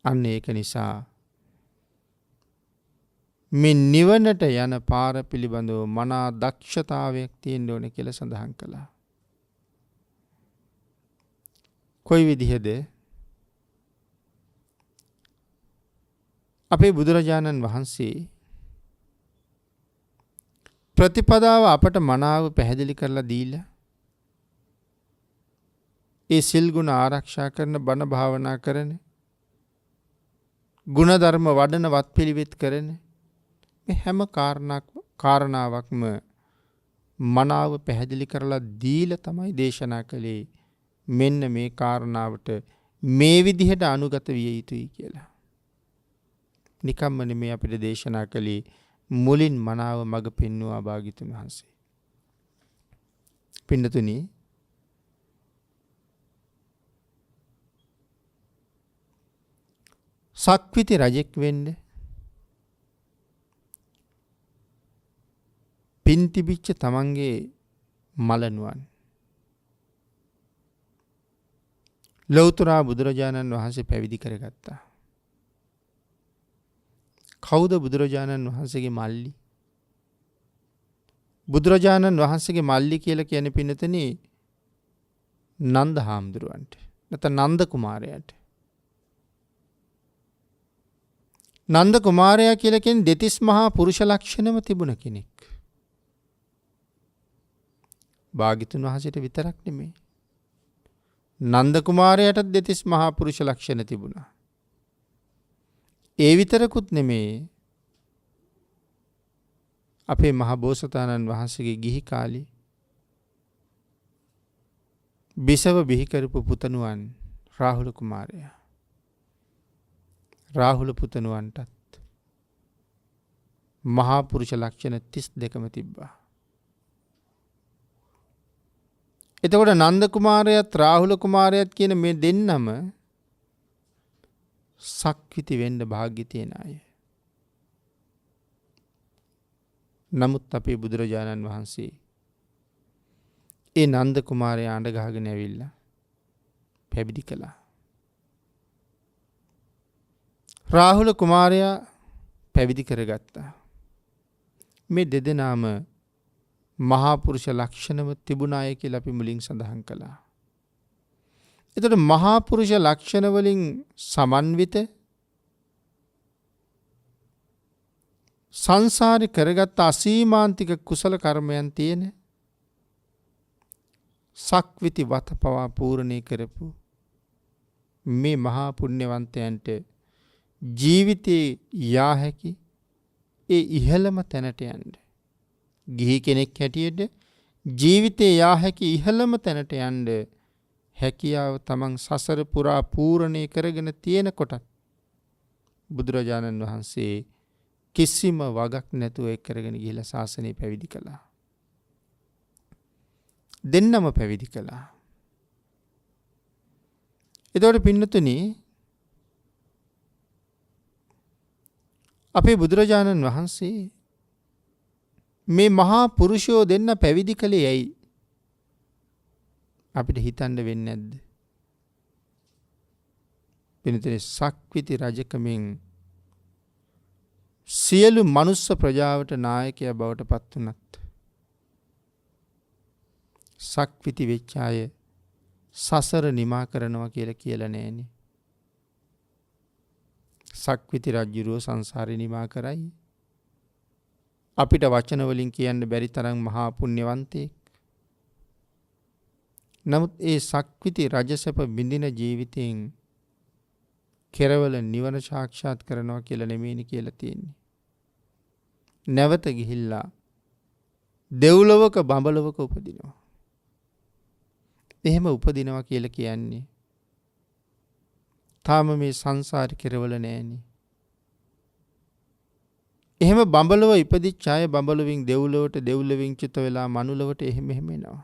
S1: අන්න ඒක නිසා මේ නිවනට යන පාර පිළිබඳව මනා දක්ෂතාවයක් තියෙන්න ඕනේ කියලා සඳහන් කළා. කොයි විදිහද? අපේ බුදුරජාණන් වහන්සේ ප්‍රතිපදාව අපට මනාව පැහැදිලි කරලා දීලා ඒ සිල් ගුණ ආරක්ෂා කරන, බණ භාවනා කරන, ගුණ ධර්ම වඩන, වත් පිළිවෙත් කරන මේ හැම කාරණාවක්ම මනාව පැහැදිලි කරලා දීලා තමයි දේශනා කළේ. මෙන්න මේ කාරණාවට මේ විදිහට අනුගත විය යුතුයි කියලා. නිකම්ම නෙමෙයි අපිට දේශනා කළේ, මුලින් මනාව මඟ පෙන්වුවා භාග්‍යතුන් වහන්සේ. පින්නතුනි, සක්විති රජෙක් වෙන්න පින් තිබිච්ච තමන්ගේ මලනුවන් ලෞතුරා බුදුරජාණන් වහන්සේ පැවිදි කරගත්තා. කවුද බුදුරජාණන් වහන්සේගේ මල්ලි? බුදුරජාණන් වහන්සේගේ මල්ලි කියලා කියන්නේ පින්නතනේ නන්ද හාමුදුරුවන්ට, නැත්නම් නන්ද කුමාරයාට. නන්ද කුමාරයා කියලා කියන්නේ දෙතිස් මහා පුරුෂ ලක්ෂණම තිබුණ කෙනෙක්. භාග්‍යතුන් වහන්සේට විතරක් නෙමෙයි, නන්ද කුමාරයාටත් දෙතිස් මහා පුරුෂ ලක්ෂණ තිබුණා. ඒ විතරකුත් නෙමේ, අපේ මහ බෝසතාණන් වහන්සේගේ ගිහි කාලේ බිසව බිහි කරපු පුතණුවන් රාහුල කුමාරයා. රාහුල පුතණුවන්ටත් මහා පුරුෂ ලක්ෂණ 32ම තිබ්බා. එතකොට නන්ද කුමාරයාත් රාහුල කුමාරයාත් කියන මේ දෙන්නම සක්විති වෙන්න භාග්‍ය තියෙන අය. නමුත් අපේ බුදුරජාණන් වහන්සේ ඒ නන්ද කුමාරයා අඬ ගහගෙන ඇවිල්ලා පැවිදි කළා. රාහුල කුමාරයා පැවිදි කරගත්තා. මේ දෙදෙනාම මහා පුරුෂ ලක්ෂණම තිබුණ අය කියලා අපි මුලින් සඳහන් කළා. එතකොට මහා පුරුෂ ලක්ෂණ වලින් සමන්විත සංසාරේ කරගත් අසීමාන්තික කුසල කර්මයන් තියෙන සක්විති වත පවා පූර්ණේ කරපු මේ මහා පුණ්‍යවන්තයන්ට ජීවිතේ යා හැකි ඒ ඉහළම තැනට යන්න, ගිහි කෙනෙක් හැටියට ජීවිතේ යා හැකි ඉහළම තැනට යන්න හැකියාව තමන් සසර පුරා පූර්ණේ කරගෙන තියෙනකොට බුදුරජාණන් වහන්සේ කිසිම වගක් නැතුව එක් කරගෙන ගිහිලා ශාසනය පැවිදි කළා. දෙන්නම පැවිදි කළා. එතකොට පින්නතුනි, අපේ බුදුරජාණන් වහන්සේ මේ මහා පුරුෂයෝ දෙන්න පැවිදි කළේ ඇයි? අපිට හිතන්න වෙන්නේ නැද්ද? පින්නතුනි, සක්විති රජකමෙන් සියලු මනුස්ස ප්‍රජාවට නායකයා බවට පත් වුණත් සක්විති වෙච්ච අය සසර නිමා කරනවා කියලා නෑනේ. සක්විති රජුරෝ සංසාරේ නිමා කරයි. අපිට වචන වලින් කියන්න බැරි තරම් මහා පුණ්‍යවන්තයෙක්. නමුත් ඒ සක්විති රජසප බිඳින ජීවිතයෙන් කෙරවල නිවන සාක්ෂාත් කරනවා කියලා නෙමෙයිනි කියලා තියෙන්නේ. නැවත ගිහිල්ලා දෙව්ලොවක බඹලොවක උපදිනවා. එහෙම උපදිනවා කියලා කියන්නේ තාම මේ සංසාරේ කෙරවල නෑනේ. එහෙම බඹලව ඉපදිච්ච අය බඹලවින් දෙව්ලොවට දෙව්ලොවින් චුත වෙලා මනුලවට එහෙම එනවා.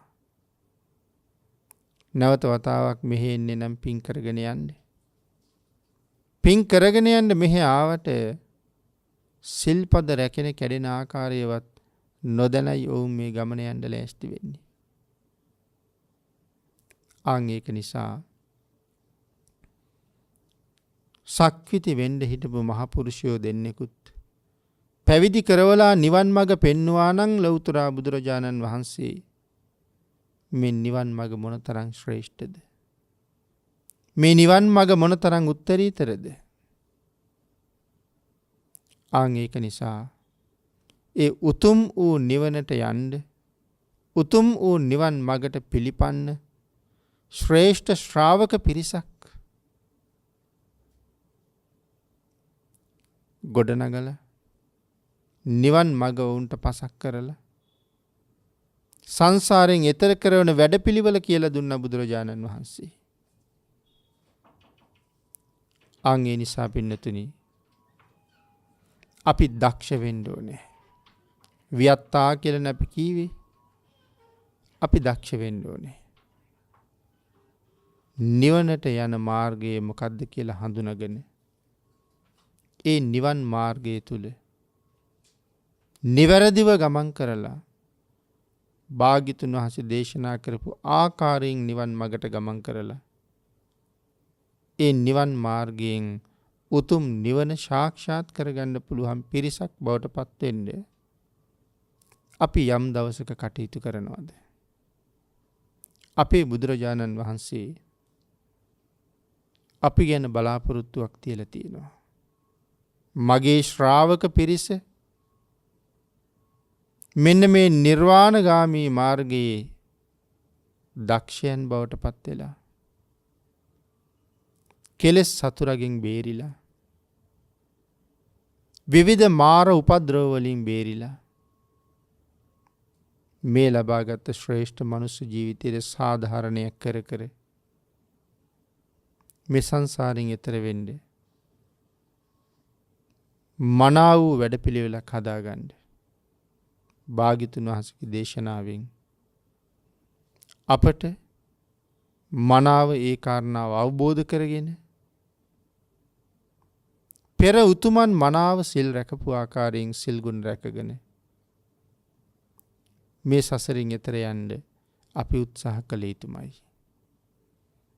S1: නැවත වතාවක් මෙහෙ එන්නේ නම් පින් කරගෙන යන්න. පින් කරගෙන යන්න මෙහෙ ආවට සිල්පද රැකෙන කැඩෙන ආකාරයවත් නොදැනයි ඔවුන් මේ ගමන යන්න ලෑස්ති වෙන්නේ. ආන් ඒක නිසා සක්විති වෙන්න හිටපු මහපුරුෂයෝ දෙන්නෙකුත් පැවිදි කරවලා නිවන් මඟ පෙන්වුවා නම් ලෞතර බුදුරජාණන් වහන්සේ මේ නිවන් මඟ මොනතරම් ශ්‍රේෂ්ඨද? මේ නිවන් මඟ මොනතරම් උත්තරීතරද? ආන් ඒක නිසා ඒ උතුම් වූ නිවනට යන්න උතුම් වූ නිවන් මඟට පිළිපන්න ශ්‍රේෂ්ඨ ශ්‍රාවක පිරිසක් ගොඩනගලා නිවන් මඟ වුන්ට පසක් කරලා සංසාරයෙන් එතර කරන වැඩපිළිවෙල කියලා දුන්න බුදුරජාණන් වහන්සේ. ආන් ඒ නිසා පින්නතුනි අපි දක්ෂ වෙන්න ඕනේ. වියත්තා කියලා අපි කීවේ. අපි දක්ෂ වෙන්න ඕනේ. නිවනට යන මාර්ගය මොකද්ද කියලා හඳුනගෙන ඒ නිවන් මාර්ගය තුල නිවැරදිව ගමන් කරලා භාග්‍යතුන් වහන්සේ දේශනා කරපු ආකාරයෙන් නිවන් මඟට ගමන් කරලා ඒ නිවන් මාර්ගයෙන් උතුම් නිවන සාක්ෂාත් කරගන්න පුළුවන් පිරිසක් බවට පත් වෙන්න අපි යම් දවසක කටයුතු කරනවාද? අපේ බුදුරජාණන් වහන්සේ අපි ගැන බලාපොරොත්තුවක් තියලා තියෙනවා. මගේ ශ්‍රාවක පිරිස මෙන්න මේ නිර්වාණගාමී මාර්ගයේ දක්ෂයන් බවට පත් වෙලා කෙලෙස් සතුරගෙන් බේරිලා විවිධ මාර උපද්‍රව වලින් බේරිලා මේ ලබාගත් ශ්‍රේෂ්ඨ මනුස්ස ජීවිතයේ සාධාරණයක් කර කර මේ සංසාරයෙන් එතර වෙන්න මනා වූ වැඩපිළිවෙලක් හදාගන්න භාග්‍යතුන් වහන්සේගේ දේශනාවෙන් අපට මනාව ඒ කාරණාව අවබෝධ කරගෙන පෙර උතුමන් මනාව සිල් රැකපු ආකාරයෙන් සිල් ගුණ රැකගෙන මේ සසරින් එතර යන්න අපි උත්සාහ කළ යුතුමයි.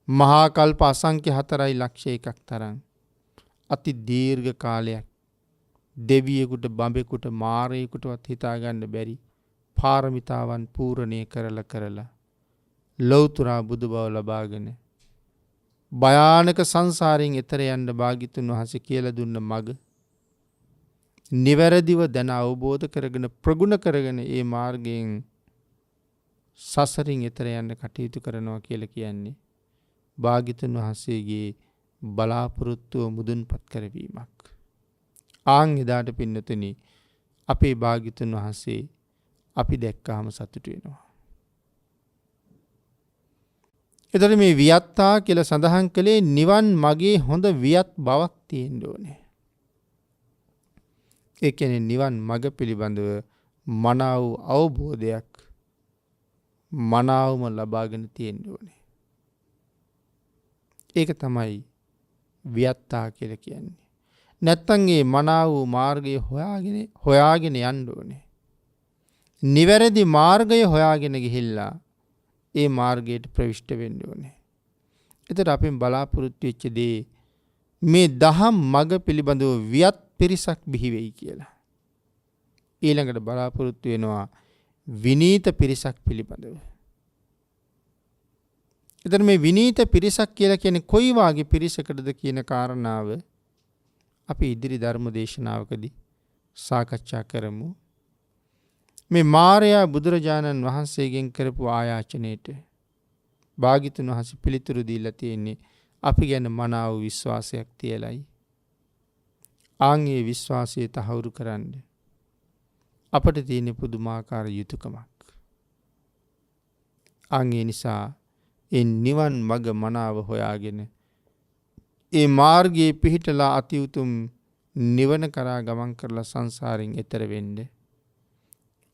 S1: මහා කල්ප අසංඛ්‍ය 4.1 තරම් අති දීර්ඝ කාලයක් දෙවියෙකුට බඹෙකුට මාරයෙකුටවත් හිතා ගන්න බැරි පාරමිතාවන් පූර්ණේ කරලා ලෞතර බුදු බව ලබාගෙන භයානක සංසාරයෙන් එතර යන්න භාග්‍යතුන් වහන්සේ කියලා දුන්න මඟ නිවැරදිව දැන අවබෝධ කරගෙන ප්‍රගුණ කරගෙන ඒ මාර්ගයෙන් සසරින් එතර යන්න කටයුතු කරනවා කියලා කියන්නේ භාග්‍යතුන් වහන්සේගේ බලාපොරොත්තුව මුදුන්පත් කරවීමක්. ආන් එදාට පින්නතුනි අපේ භාග්‍යතුන් වහන්සේ අපි දැක්කාම සතුටු වෙනවා. එතකොට මේ වියත්තා කියලා සඳහන් කළේ නිවන් මගේ හොඳ වියත් බවක් තියෙන්න ඕනේ. ඒ කියන්නේ නිවන් මඟ පිළිබඳව මනා වූ අවබෝධයක් මනාවම ලබාගෙන තියෙන්න ඕනේ. ඒක තමයි වියත්තා කියලා කියන්නේ. නැත්තම් මේ මනා වූ මාර්ගය හොයාගෙන යන්න ඕනේ. නිවැරදි මාර්ගය හොයාගෙන ගිහිල්ලා ඒ මාර්ගයට ප්‍රවිෂ්ඨ වෙන්න ඕනේ. එතකොට අපෙන් බලාපොරොත්තු වෙච්ච දේ මේ දහම් මඟ පිළිබඳව වියත් පිරිසක් බිහි වෙයි කියලා. ඊළඟට බලාපොරොත්තු වෙනවා විනීත පිරිසක් පිළිබඳව. එතන මේ විනීත පිරිසක් කියලා කියන්නේ කොයි වාගේ පිරිසකටද කියන කාරණාව අපි ඉදිරි ධර්ම දේශනාවකදී සාකච්ඡා කරමු. මේ මාරයා බුදුරජාණන් වහන්සේගෙන් කරපු ආයාචනයේට භාග්‍යතුන් වහන්සේ පිළිතුරු දීලා තියෙන්නේ අපි ගැන මනාව විශ්වාසයක් තියලයි. ආන් ඒ විශ්වාසය තහවුරු කරන්න අපට තියෙන පුදුමාකාර යුතුයකමක්. ආන් ඒ නිසා ඒ නිවන් මඟ මනාව හොයාගෙන ඒ මාර්ගයේ පිහිටලා අති උතුම් නිවන කරා ගමන් කරලා සංසාරයෙන් එතර වෙන්න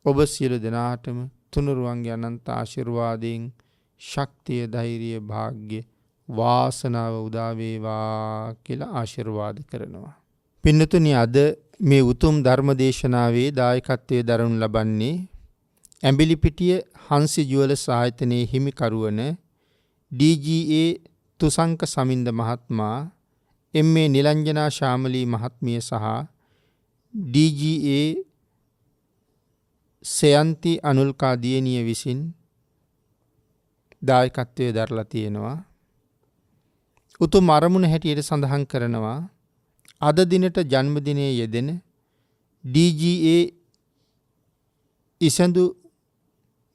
S1: ඔබ සියලු දෙනාටම තුනුරුවන්ගේ අනන්ත ආශිර්වාදයෙන් ශක්තිය ධෛර්යය වාග්ය වාසනාව උදා වේවා කියලා ආශිර්වාද කරනවා. පින්නතුනි අද මේ උතුම් ධර්ම දේශනාවේ දායකත්වයේ දරනු ලබන්නේ ඇඹිලිපිටිය හංසි ජුවලර්ස් ආයතනයේ හිමිකරුවන DGA තුසංක සමින්ද මහත්මයා, MA නිලංජනා ශාමලී මහත්මිය සහ DGA සයන්ති අනුල්කා දියණිය විසින් දායකත්වයේ දරලා තියෙනවා. උතුම් අරමුණ හැටියට සඳහන් කරනවා අද දිනට ජන්මදිනයේ යෙදෙන DGA ඉසඳු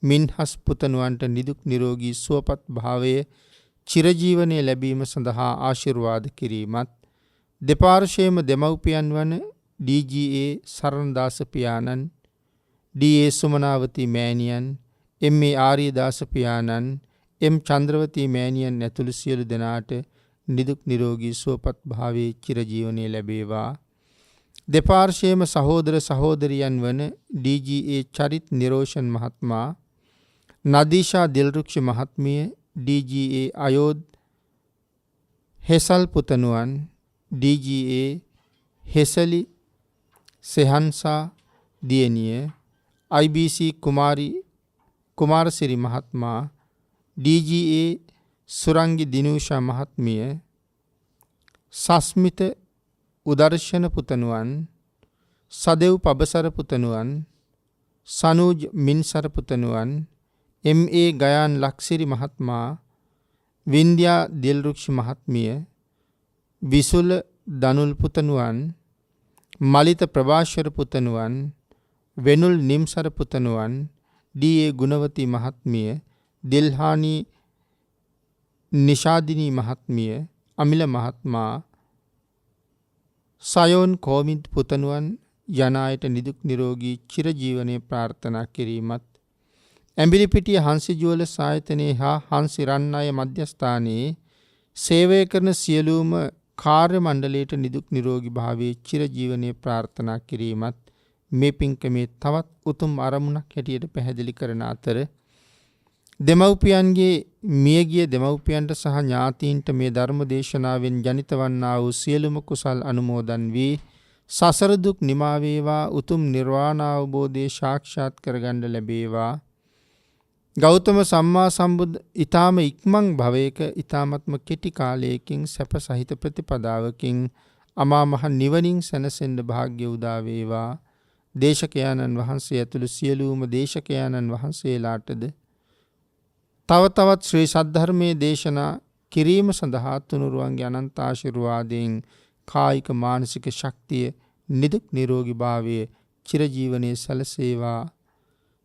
S1: මින්හස් පුතණුවන්ට නිදුක් නිරෝගී සුවපත් භාවයේ චිරජීවනයේ ලැබීම සඳහා ආශිර්වාද කිරීමත්, දෙපාර්ශ්වයේම දෙමව්පියන් වන DGA සරණදාස පියාණන්, DA සුමනාවති මෑණියන්, MA ආර්යදාස පියාණන්, M චන්ද්‍රවති මෑණියන් ඇතුළු සියලු දෙනාට නිදුක් නිරෝගී සුවපත් භාවයේ චිරජීවනයේ ලැබේවා. දෙපාර්ශ්වයේම සහෝදර සහෝදරියන් වන DGA චරිත් නිරෝෂන් මහත්මයා, නදීෂා දිල්රුක්ෂ මහත්මිය, DGA අයෝධ් හෙසල් පුතණුවන්, DGA හෙසලි සෙහන්සා දියණිය, IBC කුමාරසිරි මහත්මයා, DGA සුරංගි දිනූෂා මහත්මිය, සස්මිත උදර්ශන පුතණුවන්, සදෙව් පබසර පුතණුවන්, සනූජ් මින්සර පුතණුවන්, MA ගයාන් ලක්සිරි මහත්මයා, වින්ද්‍යා දිල්රුක්ෂ මහත්මිය, විසුල දනුල් පුතණුවන්, මලිත ප්‍රභාෂර පුතණුවන්, වෙනුල් නිම්සර පුතණුවන්, DA ගුණවති මහත්මිය, දිල්හානි නිෂාදිනී මහත්මිය, අමිල මහත්මයා, සයෝන් කෝමිත් පුතණුවන් යන අයට නිදුක් නිරෝගී චිරජීවනයේ ප්‍රාර්ථනා කිරීමත්, ඇඹිලිපිටිය හංසි ජුවලර්ස් ආයතනයේ හා හංසි රන්නය මධ්‍යස්ථානයේ සේවය කරන සියලුම කාර්ය මණ්ඩලයට නිදුක් නිරෝගී භාවයේ චිරජීවනයේ ප්‍රාර්ථනා කිරීමත් මේ පින්කමේ තවත් උතුම් අරමුණක් හැටියට පැහැදිලි කරන අතර දෙමව්පියන්ගේ මියගිය දෙමව්පියන්ට සහ ඥාතීන්ට මේ ධර්ම දේශනාවෙන් ජනිත වන්නා වූ සියලුම කුසල් අනුමෝදන් වී සසර දුක් නිමා වේවා, උතුම් නිර්වාණ අවබෝධය සාක්ෂාත් කරගන්න ලැබේවා. ගෞතම සම්මා සම්බුද් ඊ타ම ඉක්මන් භවයක ඊ타මත්ම කෙටි කාලයකින් සැප සහිත ප්‍රතිපදාවකින් අමා මහ නිවනින් සැනසෙන්න වාග්ය උදා වේවා. දේශකයාණන් වහන්සේ ඇතුළු සියලුම දේශකයාණන් වහන්සේලාටද තව තවත් ශ්‍රී සද්ධර්මයේ දේශනා කිරීම සඳහා තුනුරුවන්ගේ අනන්ත ආශිර්වාදයෙන් කායික මානසික ශක්තිය නිදුක් නිරෝගී භාවයේ චිරජීවනයේ සැලසේවා.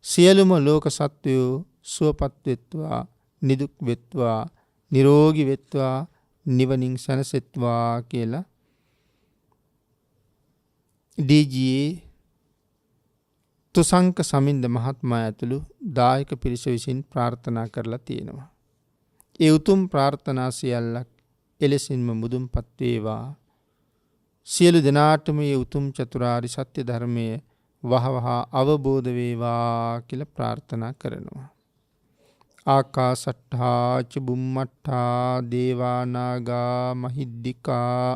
S1: සියලුම ලෝක සත්වයෝ සුවපත් වෙත්වා, නිදුක් වෙත්වා, නිරෝගී වෙත්වා, නිවනින් සැනසෙත්වා කියලා DGA තුසංක සමින්ද මහත්මයා ඇතුළු දායක පිරිස විසින් ප්‍රාර්ථනා කරලා තියෙනවා. ඒ උතුම් ප්‍රාර්ථනා සියල්ලක් එලෙසින්ම මුදුන්පත් වේවා. සියලු දෙනාටම මේ උතුම් චතුරාර්ය සත්‍ය ධර්මයේ වහවහ අවබෝධ වේවා කියලා ප්‍රාර්ථනා කරනවා. ආකාසට්ඨා ච බුම්මට්ඨා දේවා නාග මහිද්దికා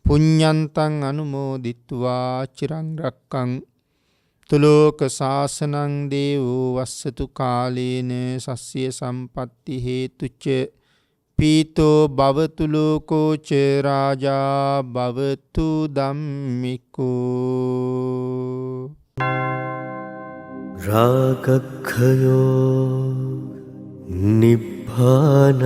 S1: පුඤ්ඤන්තං අනුමෝදිත්වා චිරං රක්ඛං තුලෝක සාසනං දේවෝ වස්සතු කාලේන සස්්‍ය සම්පatti හේතුච පීතෝ භවතු ලෝකෝ ච රාජා භවතු ධම්මිකෝ.
S2: රාගක්ඛයෝ නිබ්බානං